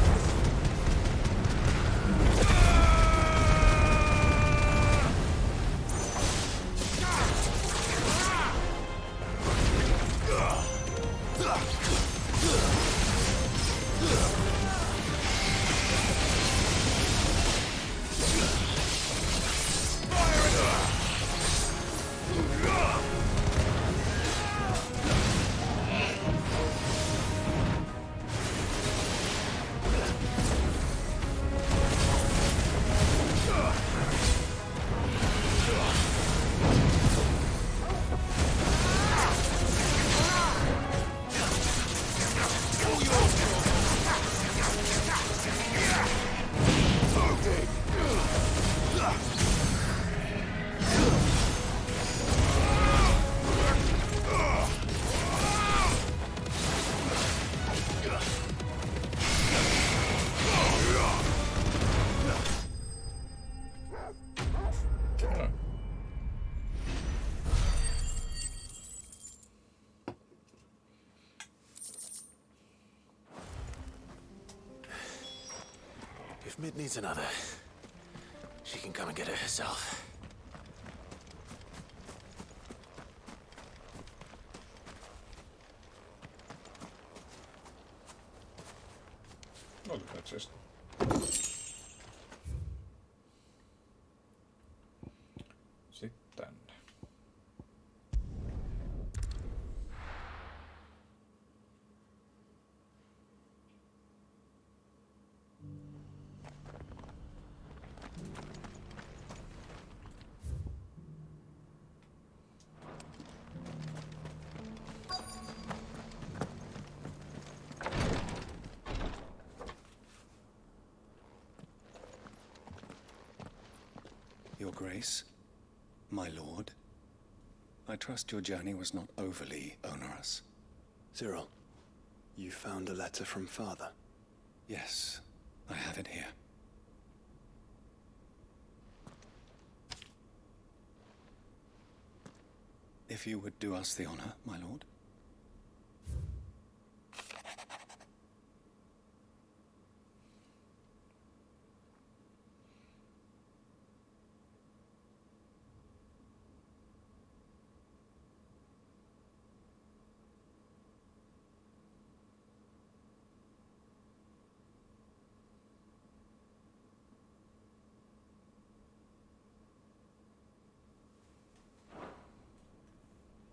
If Mid needs another, she can come and get it herself. Otetaan chest. Sitten tänne. Your Grace, my lord, I trust your journey was not overly onerous. Cyril, you found a letter from Father? Yes, I have it here. If you would do us the honor, my lord.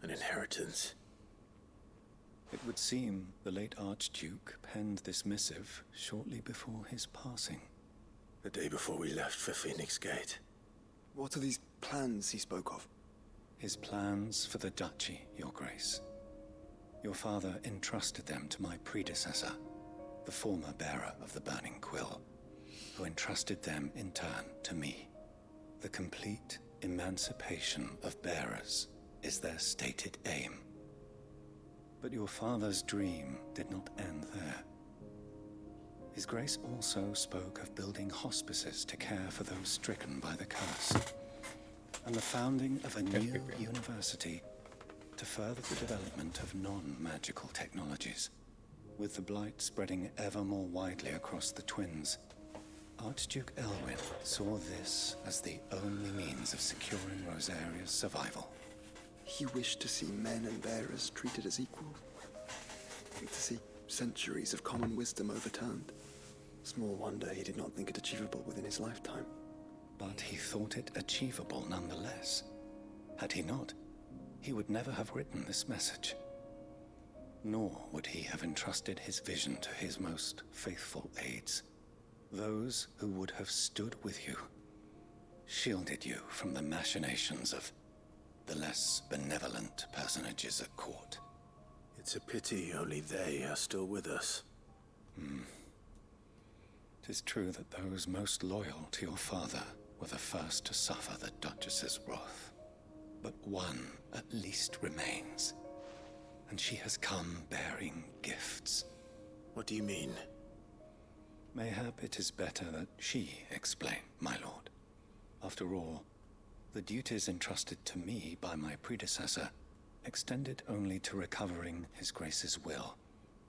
An inheritance. It would seem the late Archduke penned this missive shortly before his passing. The day before we left for Phoenix Gate. What are these plans he spoke of? His plans for the duchy, Your Grace. Your father entrusted them to my predecessor, the former bearer of the Burning Quill, who entrusted them in turn to me. The complete emancipation of bearers is their stated aim. But your father's dream did not end there. His Grace also spoke of building hospices to care for those stricken by the curse, and the founding of a new university to further the development of non-magical technologies. With the blight spreading ever more widely across the twins, Archduke Elwyn saw this as the only means of securing Rosaria's survival. He wished to see men and bearers treated as equals. To see centuries of common wisdom overturned. Small wonder he did not think it achievable within his lifetime. But he thought it achievable nonetheless. Had he not, he would never have written this message. Nor would he have entrusted his vision to his most faithful aides. Those who would have stood with you, shielded you from the machinations of the less benevolent personages at court. It's a pity only they are still with us. 'Tis true that those most loyal to your father were the first to suffer the Duchess's wrath. But one at least remains, and she has come bearing gifts. What do you mean? Mayhap it is better that she explain, my lord. After all, the duties entrusted to me by my predecessor extended only to recovering His Grace's will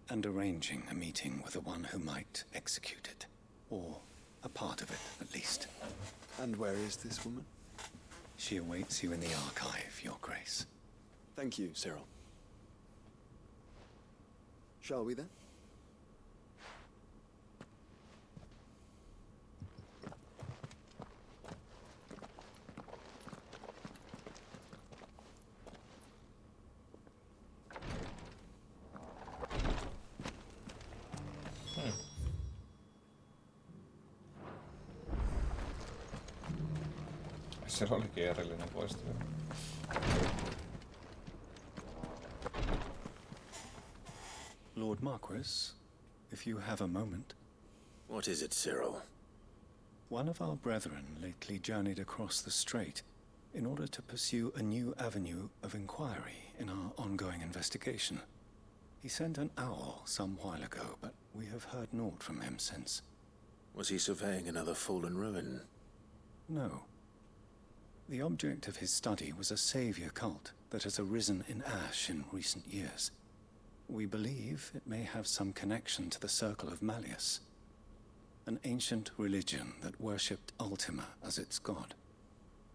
and arranging a meeting with the one who might execute it, or a part of it at least. And where is this woman? She awaits you in the archive, Your Grace. Thank you, Cyril. Shall we then? Se olikin erillinen poistuja. Lord Marquis, if you have a moment. What is it, Cyril? One of our brethren lately journeyed across the strait in order to pursue a new avenue of inquiry in our ongoing investigation. He sent an owl some while ago, but we have heard naught from him since. Was he surveying another fallen ruin? No. The object of his study was a savior cult that has arisen in Ash in recent years. We believe it may have some connection to the Circle of Malleus, an ancient religion that worshipped Ultima as its god.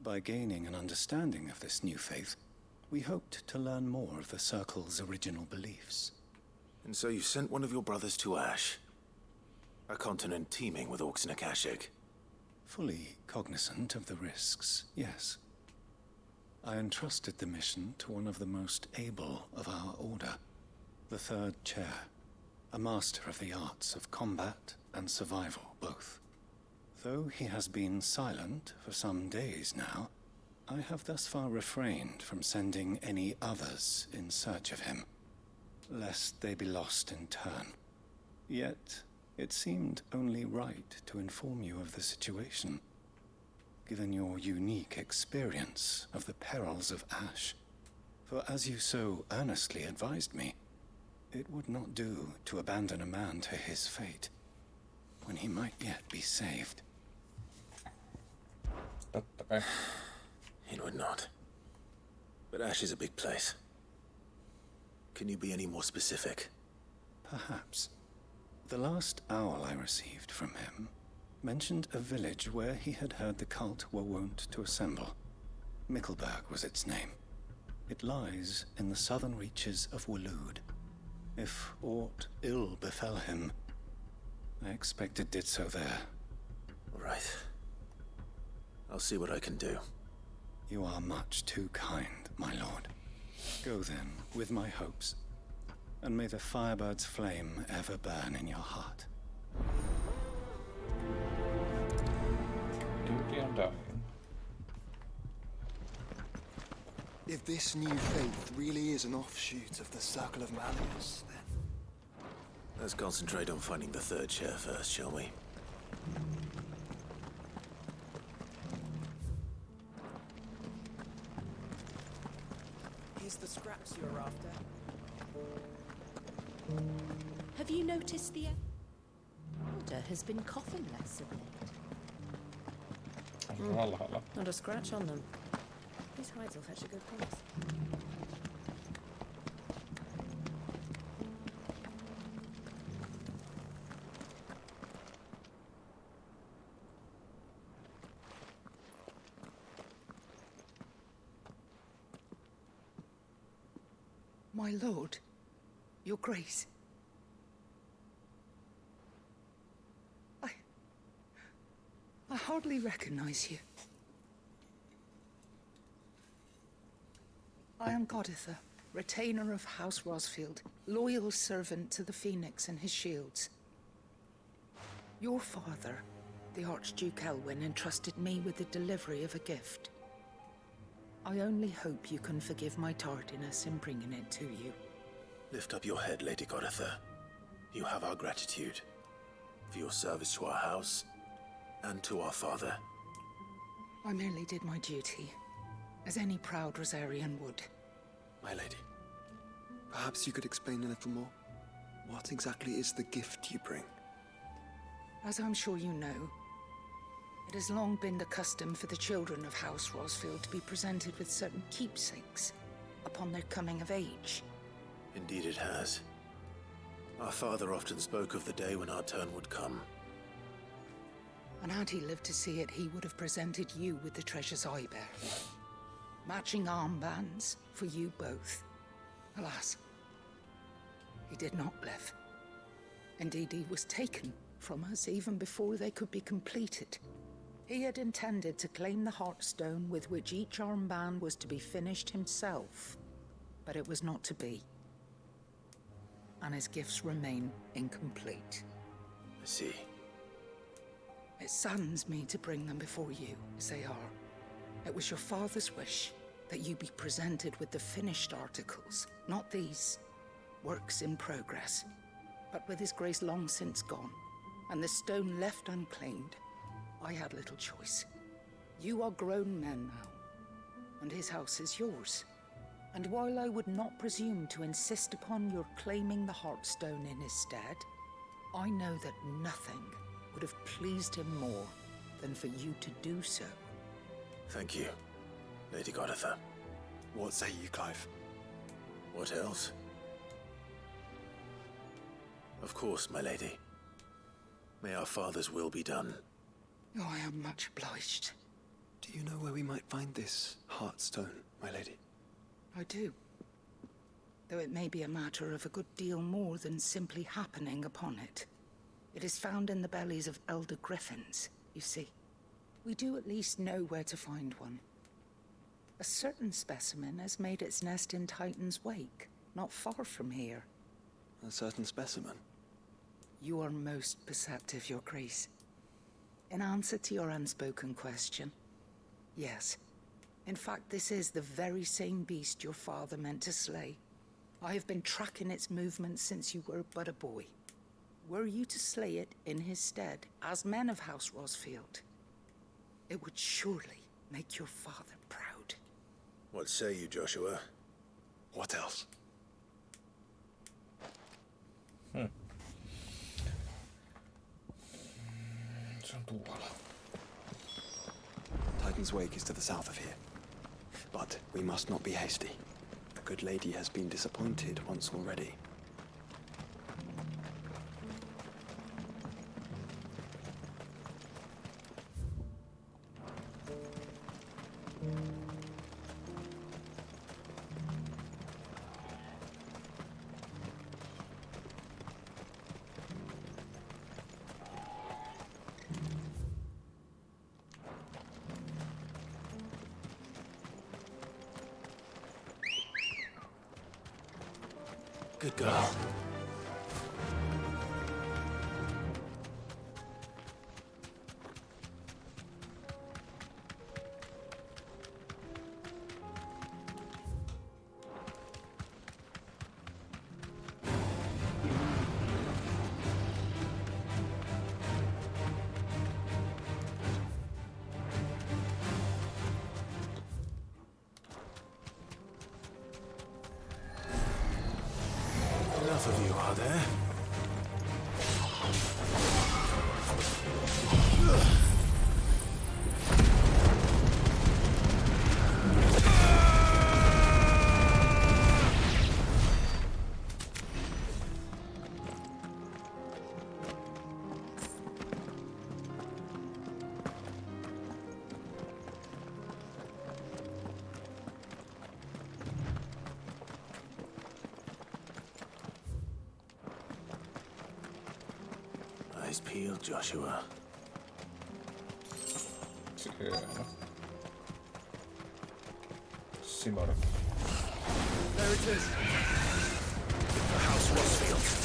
By gaining an understanding of this new faith, we hoped to learn more of the Circle's original beliefs. And so you sent one of your brothers to Ash? A continent teeming with orcs and Akashic? Fully cognizant of the risks, yes. I entrusted the mission to one of the most able of our order, the Third Chair, a master of the arts of combat and survival both. Though he has been silent for some days now, I have thus far refrained from sending any others in search of him, lest they be lost in turn. Yet, it seemed only right to inform you of the situation. given your unique experience of the perils of Ash. For as you so earnestly advised me, it would not do to abandon a man to his fate, when he might yet be saved. It would not. But Ash is a big place. Can you be any more specific? Perhaps. The last owl I received from him mentioned a village where he had heard the cult were wont to assemble. Mickleburg was its name. It lies in the southern reaches of Waloed. If aught ill befell him, I expect it did so there. Right. I'll see what I can do. You are much too kind, my lord. Go then, with my hopes, and may the firebird's flame ever burn in your heart. Duty undying. If this new faith really is an offshoot of the Circle of Malleus, then... Let's concentrate on finding the third chair first, shall we? Here's the scraps you're after. Have you noticed the elder has been coughing less of late? Not a scratch on them. These hides will fetch a good price. My lord, your grace. I hardly recognize you. I am Goditha, retainer of House Rosfield, loyal servant to the Phoenix and his shields. Your father, the Archduke Elwyn, entrusted me with the delivery of a gift. I only hope you can forgive my tardiness in bringing it to you. Lift up your head, Lady Goditha. You have our gratitude for your service to our house and to our father. I merely did my duty, as any proud Rosarian would. My lady, perhaps you could explain a little more. What exactly is the gift you bring? As I'm sure you know, it has long been the custom for the children of House Rosfield to be presented with certain keepsakes upon their coming of age. Indeed it has. Our father often spoke of the day when our turn would come. And had he lived to see it, he would have presented you with the treasures I bear. Matching armbands for you both. Alas, he did not live. Indeed, he was taken from us even before they could be completed. He had intended to claim the Heartstone with which each armband was to be finished himself, but it was not to be. And his gifts remain incomplete. I see. It saddens me to bring them before you, as they are. It was your father's wish that you be presented with the finished articles, not these works in progress. But with his grace long since gone, and the stone left unclaimed, I had little choice. You are grown men now, and his house is yours. And while I would not presume to insist upon your claiming the Heartstone in his stead, I know that nothing would have pleased him more than for you to do so. Thank you, Lady Goditha. What say you, Clive? What else? Of course, my lady. May our father's will be done. Oh, I am much obliged. Do you know where we might find this Heartstone, my lady? I do. Though it may be a matter of a good deal more than simply happening upon it. It is found in the bellies of elder griffins, you see. We do at least know where to find one. A certain specimen has made its nest in Titan's Wake, not far from here. A certain specimen? You are most perceptive, Your Grace. In answer to your unspoken question, yes. In fact, this is the very same beast your father meant to slay. I have been tracking its movements since you were but a boy. Were you to slay it in his stead, as men of House Rosfield, It would surely make your father proud. What say you, Joshua? What else? Se on tuolla. Titan's Wake is to the south of here. But we must not be hasty. The good lady has been disappointed once already. Good girl. Enough of you, are there? Eyes peeled, Joshua. Siellä. Simon. There it is. The House Rosfield.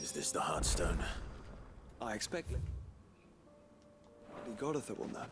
Is this the Heartstone? I expect Lady Godatha will know.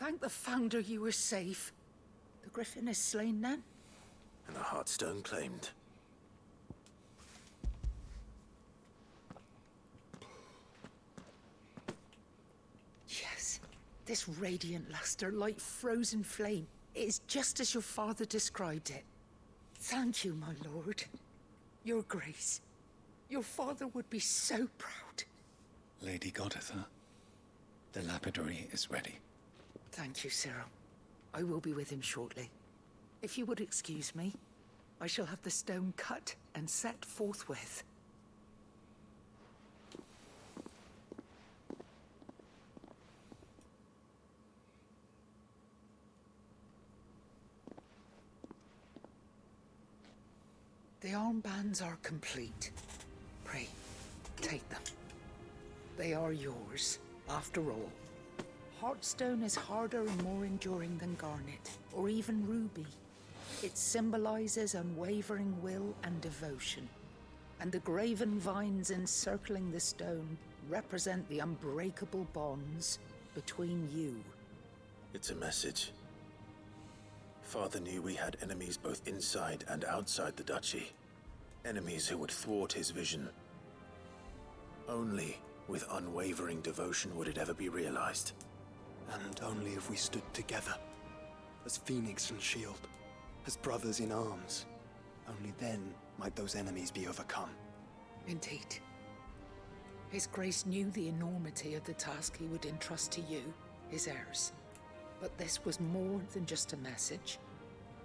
Thank the Founder you were safe. The Griffin is slain then? And the Heartstone claimed. Yes. This radiant luster, like frozen flame, it is just as your father described it. Thank you, my lord. Your grace. Your father would be so proud. Lady Goditha, the lapidary is ready. Thank you, Cyril. I will be with him shortly. If you would excuse me, I shall have the stone cut and set forthwith. The armbands are complete. Pray, take them. They are yours, after all. Heartstone is harder and more enduring than garnet, or even ruby. It symbolizes unwavering will and devotion. And the graven vines encircling the stone represent the unbreakable bonds between you. It's a message. Father knew we had enemies both inside and outside the duchy. Enemies who would thwart his vision. Only with unwavering devotion would it ever be realized. And only if we stood together, as Phoenix and Shield, as brothers in arms, only then might those enemies be overcome. Indeed. His Grace knew the enormity of the task he would entrust to you, his heirs. But this was more than just a message.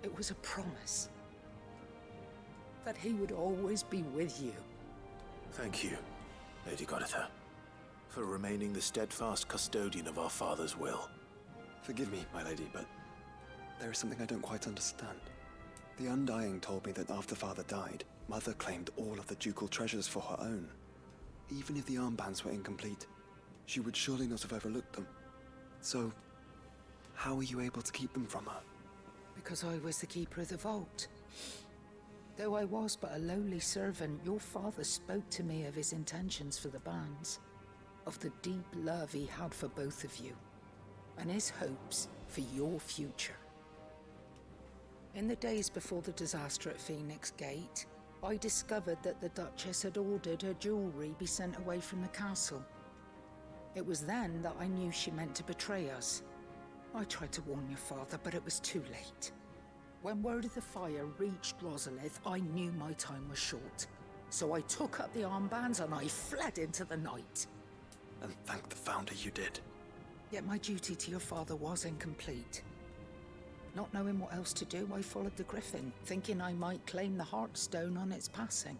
It was a promise. That he would always be with you. Thank you, Lady Goditha, for remaining the steadfast custodian of our father's will. Forgive me, my lady, but there is something I don't quite understand. The Undying told me that after Father died, Mother claimed all of the ducal treasures for her own. Even if the armbands were incomplete, she would surely not have overlooked them. So, how were you able to keep them from her? Because I was the keeper of the vault. Though I was but a lowly servant, your father spoke to me of his intentions for the bands, of the deep love he had for both of you, and his hopes for your future. In the days before the disaster at Phoenix Gate, I discovered that the Duchess had ordered her jewelry be sent away from the castle. It was then that I knew she meant to betray us. I tried to warn your father, but it was too late. When word of the fire reached Rosalith, I knew my time was short. So I took up the armbands and I fled into the night. And thank the Founder you did. Yet my duty to your father was incomplete. Not knowing what else to do, I followed the Griffin, thinking I might claim the Heartstone on its passing.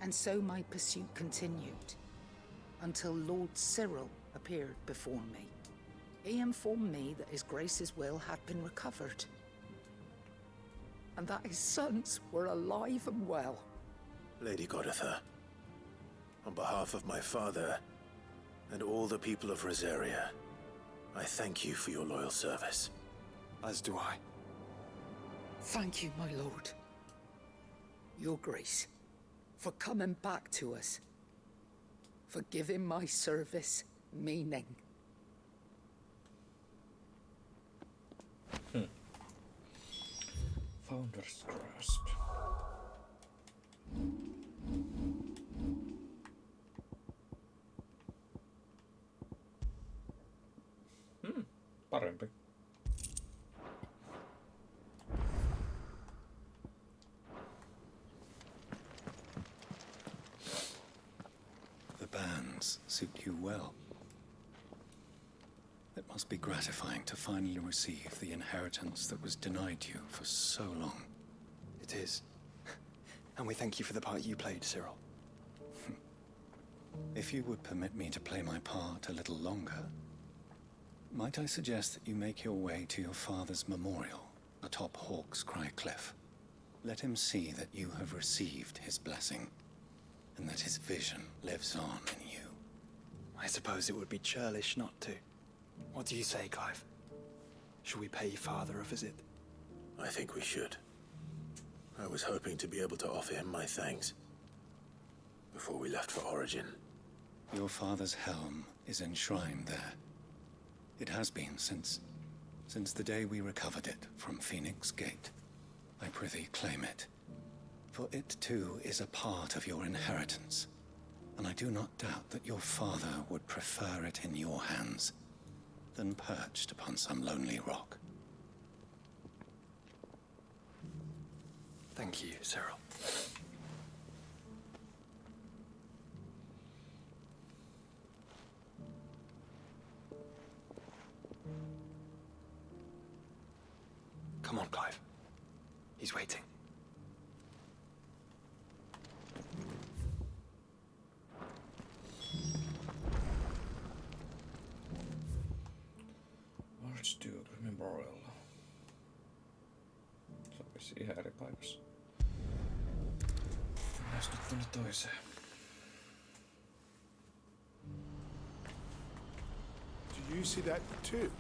And so my pursuit continued, until Lord Cyril appeared before me. He informed me that His Grace's will had been recovered, and that his sons were alive and well. Lady Goditha, on behalf of my father and all the people of Rosaria, I thank you for your loyal service. As do I. Thank you, my lord. Your Grace, for coming back to us. For giving my service meaning. Founder's Grasp. Parempi. The bands suit you well. It must be gratifying to finally receive the inheritance that was denied you for so long. It is. And we thank you for the part you played, Cyril. If you would permit me to play my part a little longer, might I suggest that you make your way to your father's memorial atop Hawk's Cry Cliff? Let him see that you have received his blessing, and that his vision lives on in you. I suppose it would be churlish not to. What do you say, Clive? Shall we pay Father a visit? I think we should. I was hoping to be able to offer him my thanks before we left for Origin. Your father's helm is enshrined there. It has been since Since the day we recovered it from Phoenix Gate, I prithee claim it. For it too is a part of your inheritance, and I do not doubt that your father would prefer it in your hands than perched upon some lonely rock. Thank you, Cyril. Come on, Clive. He's waiting. Archduke Memorial. Se on vissiin ihan eri paikassa. Mennään nyt tuonne toiseen. Do you see that too?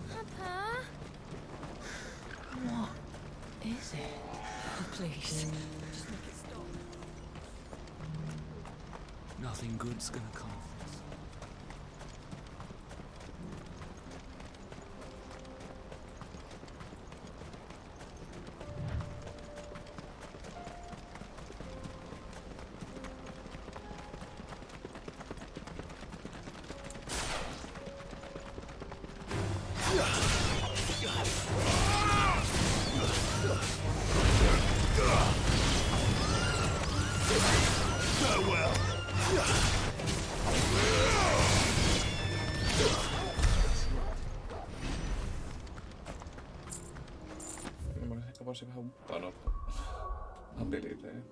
Papa? What is it? Oh, please. Just make it stop. Nothing good's gonna come of this. Mä ehkä voisin vähän muuttaa noita abiliteja.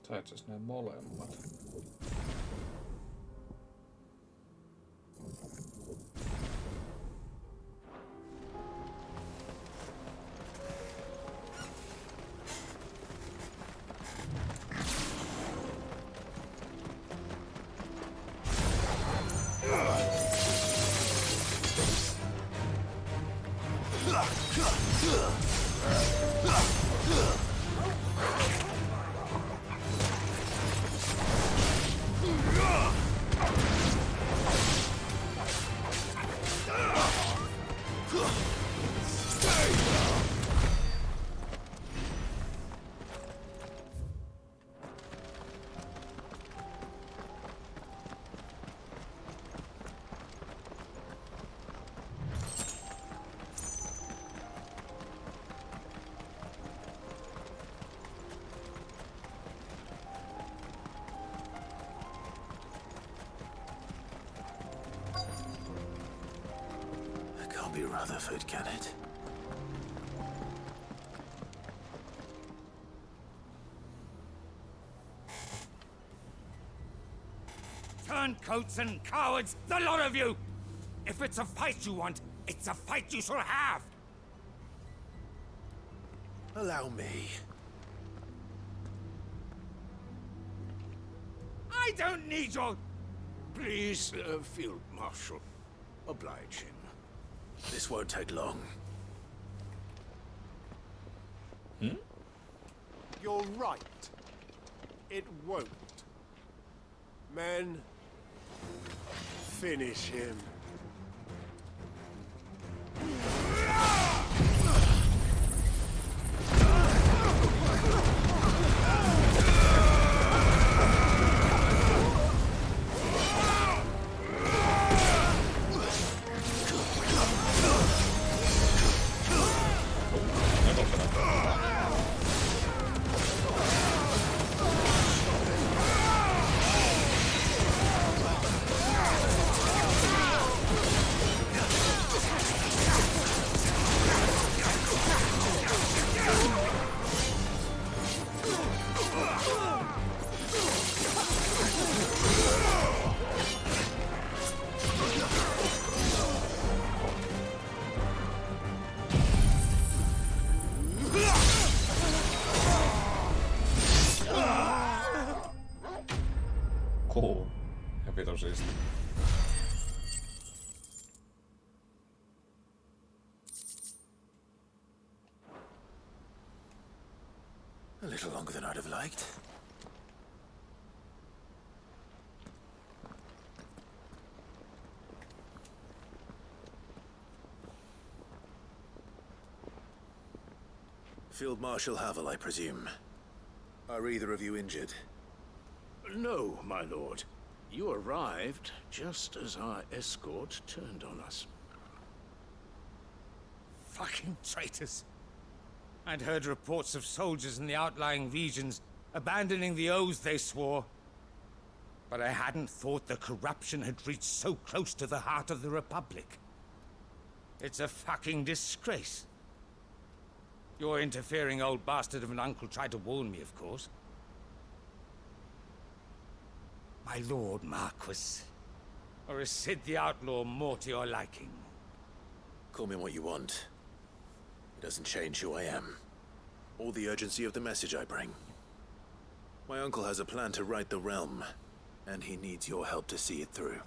Tai itse asiassa nämä molemmat. Be Rutherford, can it? Turncoats and cowards, the lot of you! If it's a fight you want, it's a fight you shall have! Allow me. I don't need your... Please, Field Marshal, oblige him. This won't take long. You're right. It won't. Men, finish him. little longer than I'd have liked. Field Marshal Havel, I presume. Are either of you injured? No, my lord. You arrived just as our escort turned on us. Fucking traitors. I'd heard reports of soldiers in the outlying regions abandoning the oaths they swore. But I hadn't thought the corruption had reached so close to the heart of the Republic. It's a fucking disgrace. Your interfering old bastard of an uncle tried to warn me, of course. My lord Marquis. Or is Sid the Outlaw more to your liking? Call me what you want. It doesn't change who I am, or the urgency of the message I bring. My uncle has a plan to right the realm, and he needs your help to see it through.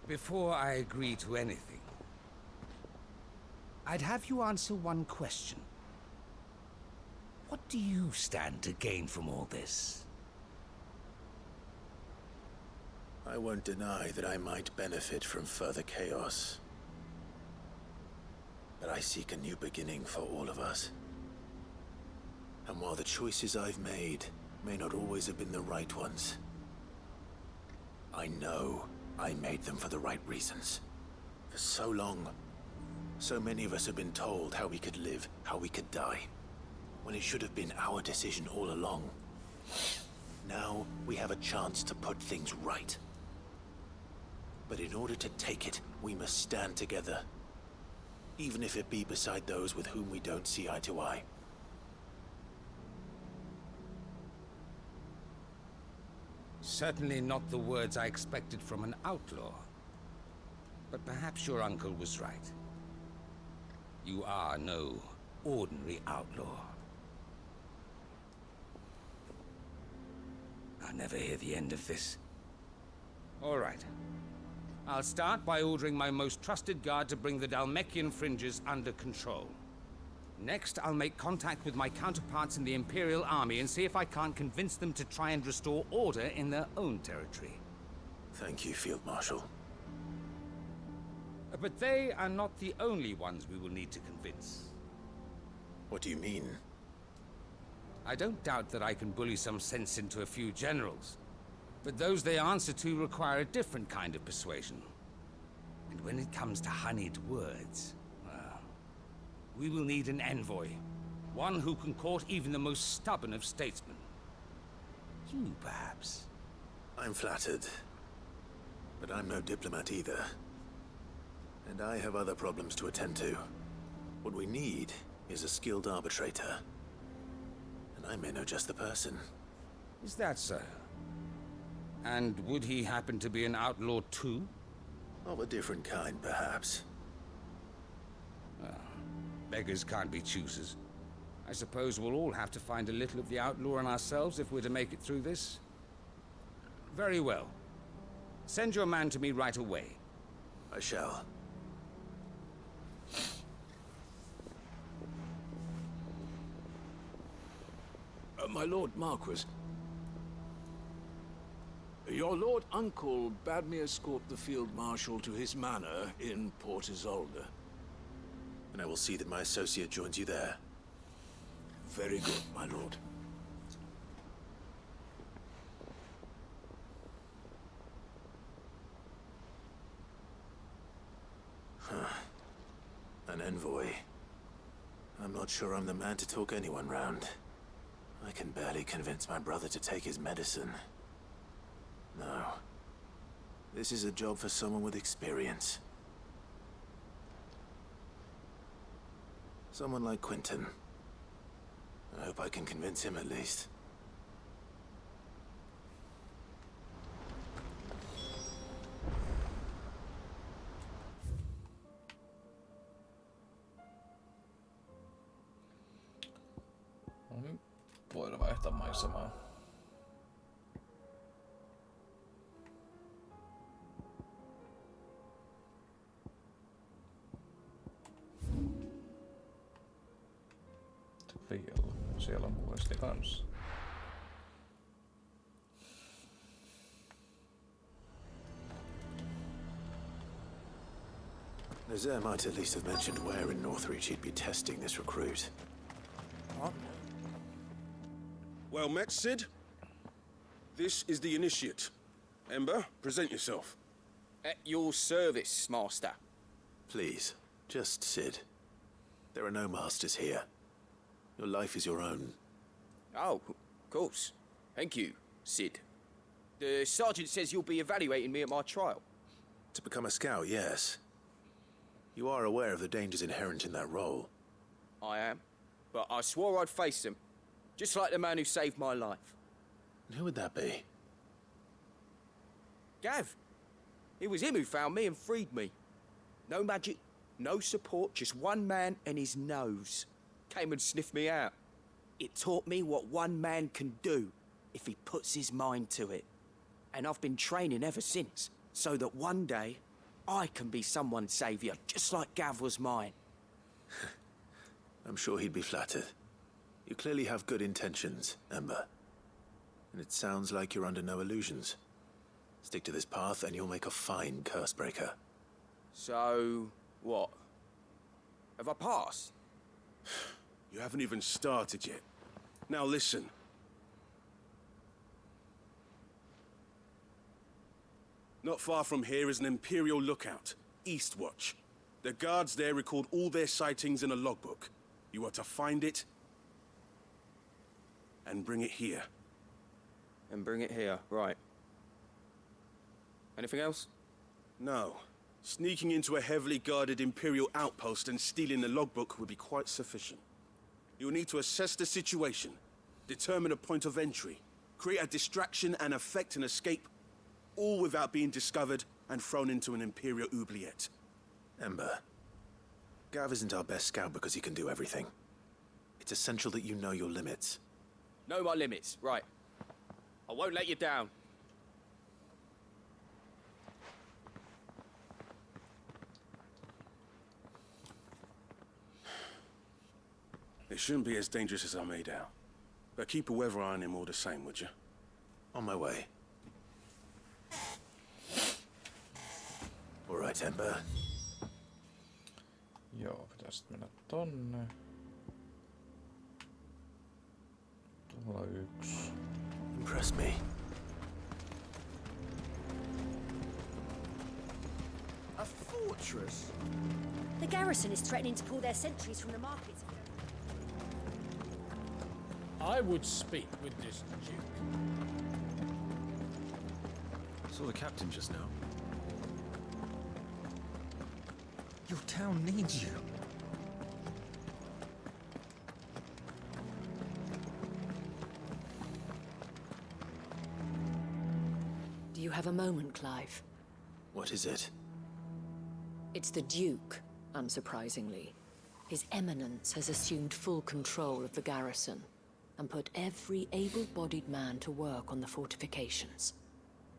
Before I agree to anything, I'd have you answer one question. What do you stand to gain from all this? I won't deny that I might benefit from further chaos. But I seek a new beginning for all of us. And while the choices I've made may not always have been the right ones, I know I made them for the right reasons. For so long, so many of us have been told how we could live, how we could die, when it should have been our decision all along. Now we have a chance to put things right. But in order to take it, we must stand together. Even if it be beside those with whom we don't see eye to eye. Certainly not the words I expected from an outlaw. But perhaps your uncle was right. You are no ordinary outlaw. I'll never hear the end of this. All right. I'll start by ordering my most trusted guard to bring the Dalmekian fringes under control. Next, I'll make contact with my counterparts in the Imperial Army and see if I can't convince them to try and restore order in their own territory. Thank you, Field Marshal. But they are not the only ones we will need to convince. What do you mean? I don't doubt that I can bully some sense into a few generals. But those they answer to require a different kind of persuasion. And when it comes to honeyed words, well, we will need an envoy. One who can court even the most stubborn of statesmen. You, perhaps? I'm flattered. But I'm no diplomat either. And I have other problems to attend to. What we need is a skilled arbitrator. And I may know just the person. Is that so? And would he happen to be an outlaw too? Of a different kind, perhaps. Well, beggars can't be choosers. I suppose we'll all have to find a little of the outlaw in ourselves if we're to make it through this. Very well. Send your man to me right away. I shall. My Lord Marquis, your Lord Uncle bade me escort the Field Marshal to his manor in Port Isolde. And I will see that my associate joins you there. Very good, my lord. An envoy. I'm not sure I'm the man to talk anyone round. I can barely convince my brother to take his medicine. No. This is a job for someone with experience. Someone like Quentin. I hope I can convince him at least. No niin, voidaan vaihtaa maisemaa. Field. siellä on questi kanssa. Nazaire might at least have mentioned where in Northreach he'd be testing this recruit. What? Well met, Sid. This is the Initiate. Ember, present yourself. At your service, Master. Please, just Sid. There are no masters here. Your life is your own. Oh, of course. Thank you, Sid. The Sergeant says you'll be evaluating me at my trial. To become a scout, yes. You are aware of the dangers inherent in that role. I am. But I swore I'd face them. Just like the man who saved my life. Who would that be? Gav. It was him who found me and freed me. No magic, no support, just one man and his nose. Came and sniffed me out. It taught me what one man can do if he puts his mind to it. And I've been training ever since, so that one day I can be someone's saviour, just like Gav was mine. I'm sure he'd be flattered. You clearly have good intentions, Ember. And it sounds like you're under no illusions. Stick to this path and you'll make a fine cursebreaker. So, what? Have I passed? You haven't even started yet. Now listen. Not far from here is an Imperial lookout, Eastwatch. The guards there record all their sightings in a logbook. You are to find it and bring it here. And bring it here, right. Anything else? No. Sneaking into a heavily guarded Imperial outpost and stealing the logbook would be quite sufficient. You'll need to assess the situation, determine a point of entry, create a distraction and effect an escape, all without being discovered and thrown into an Imperial oubliette. Ember, Gav isn't our best scout because he can do everything. It's essential that you know your limits. Know my limits, right. I won't let you down. It shouldn't be as dangerous as I made out. But keep a weather eye on him all the same, would you? On my way. All right, Ember. Joo, pitäisi mennä tonne. Tuolla yksi. Impress me. A fortress? The garrison is threatening to pull their sentries from the markets. I would speak with this Duke. Saw the captain just now. Your town needs you. Do you have a moment, Clive? What is it? It's the Duke, unsurprisingly. His Eminence has assumed full control of the garrison and put every able-bodied man to work on the fortifications.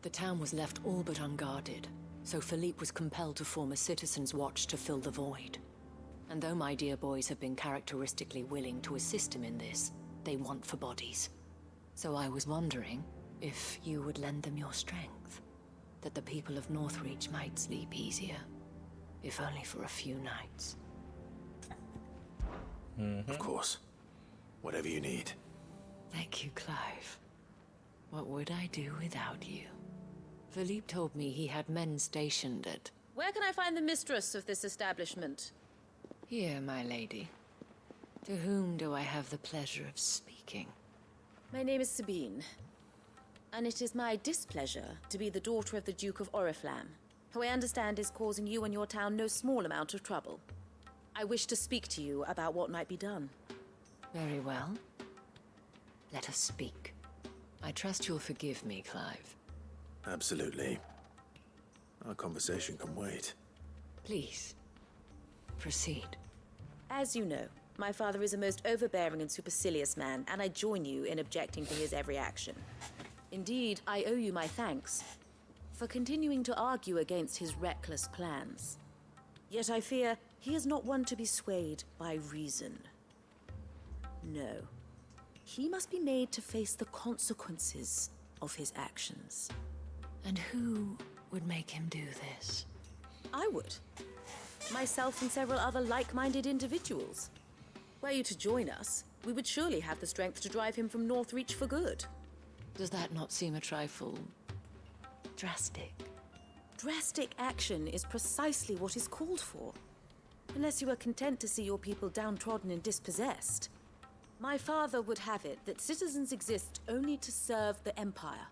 The town was left all but unguarded, so Philippe was compelled to form a citizens' watch to fill the void. And though my dear boys have been characteristically willing to assist him in this, they want for bodies. So I was wondering if you would lend them your strength, that the people of Northreach might sleep easier, if only for a few nights. Of course. Whatever you need. Thank you, Clive. What would I do without you? Philippe told me he had men stationed at... Where can I find the mistress of this establishment? Here, my lady. To whom do I have the pleasure of speaking? My name is Sabine, and it is my displeasure to be the daughter of the Duke of Oriflamme, who I understand is causing you and your town no small amount of trouble. I wish to speak to you about what might be done. Very well. Let us speak. I trust you'll forgive me, Clive. Absolutely. Our conversation can wait. Please, proceed. As you know, my father is a most overbearing and supercilious man, and I join you in objecting to his every action. Indeed, I owe you my thanks for continuing to argue against his reckless plans. Yet I fear he is not one to be swayed by reason. No. he must be made to face the consequences of his actions. And who would make him do this? I would. Myself and several other like-minded individuals. Were you to join us, we would surely have the strength to drive him from Northreach for good. Does that not seem a trifle drastic? Drastic action is precisely what is called for. Unless you are content to see your people downtrodden and dispossessed. My father would have it that citizens exist only to serve the Empire.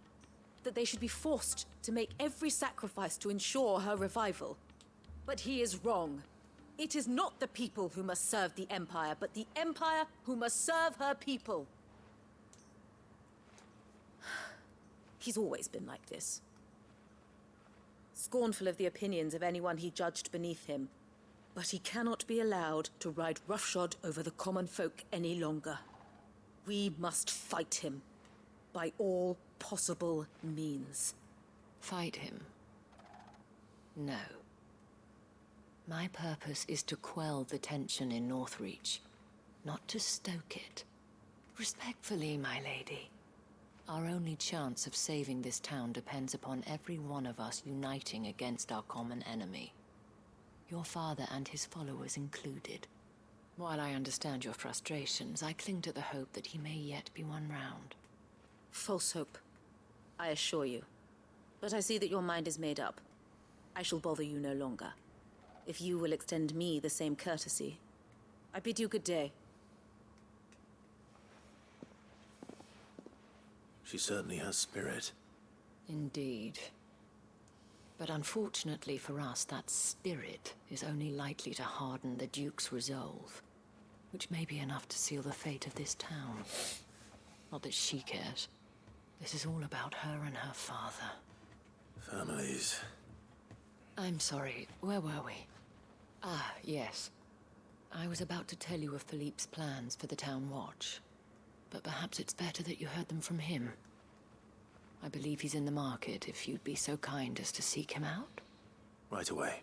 That they should be forced to make every sacrifice to ensure her revival. But he is wrong. It is not the people who must serve the Empire, but the Empire who must serve her people. He's always been like this. Scornful of the opinions of anyone he judged beneath him. But he cannot be allowed to ride roughshod over the common folk any longer. We must fight him. By all possible means. Fight him? No. My purpose is to quell the tension in Northreach, not to stoke it. Respectfully, my lady. Our only chance of saving this town depends upon every one of us uniting against our common enemy. Your father and his followers included. While I understand your frustrations, I cling to the hope that he may yet be won round. False hope, I assure you. But I see that your mind is made up. I shall bother you no longer. If you will extend me the same courtesy, I bid you good day. She certainly has spirit. Indeed. But unfortunately for us, that spirit is only likely to harden the Duke's resolve, which may be enough to seal the fate of this town. Not that she cares. This is all about her and her father. Families. I'm sorry, where were we? Ah, yes. I was about to tell you of Philippe's plans for the town watch, but perhaps it's better that you heard them from him. I believe he's in the market, if you'd be so kind as to seek him out. Right away.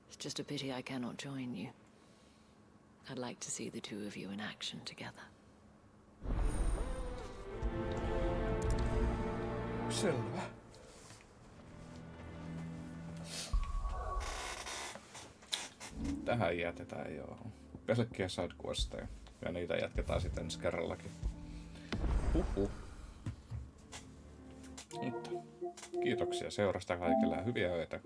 It's just a pity I cannot join you. I'd like to see the two of you in action together. Selvä. Tähän jätetään joo. Pelkkiä sidequesteja. Ja niitä jatketaan sitten ensi kerrallakin. Huhhuh. Mutta kiitoksia seurasta kaikille ja hyviä öitä.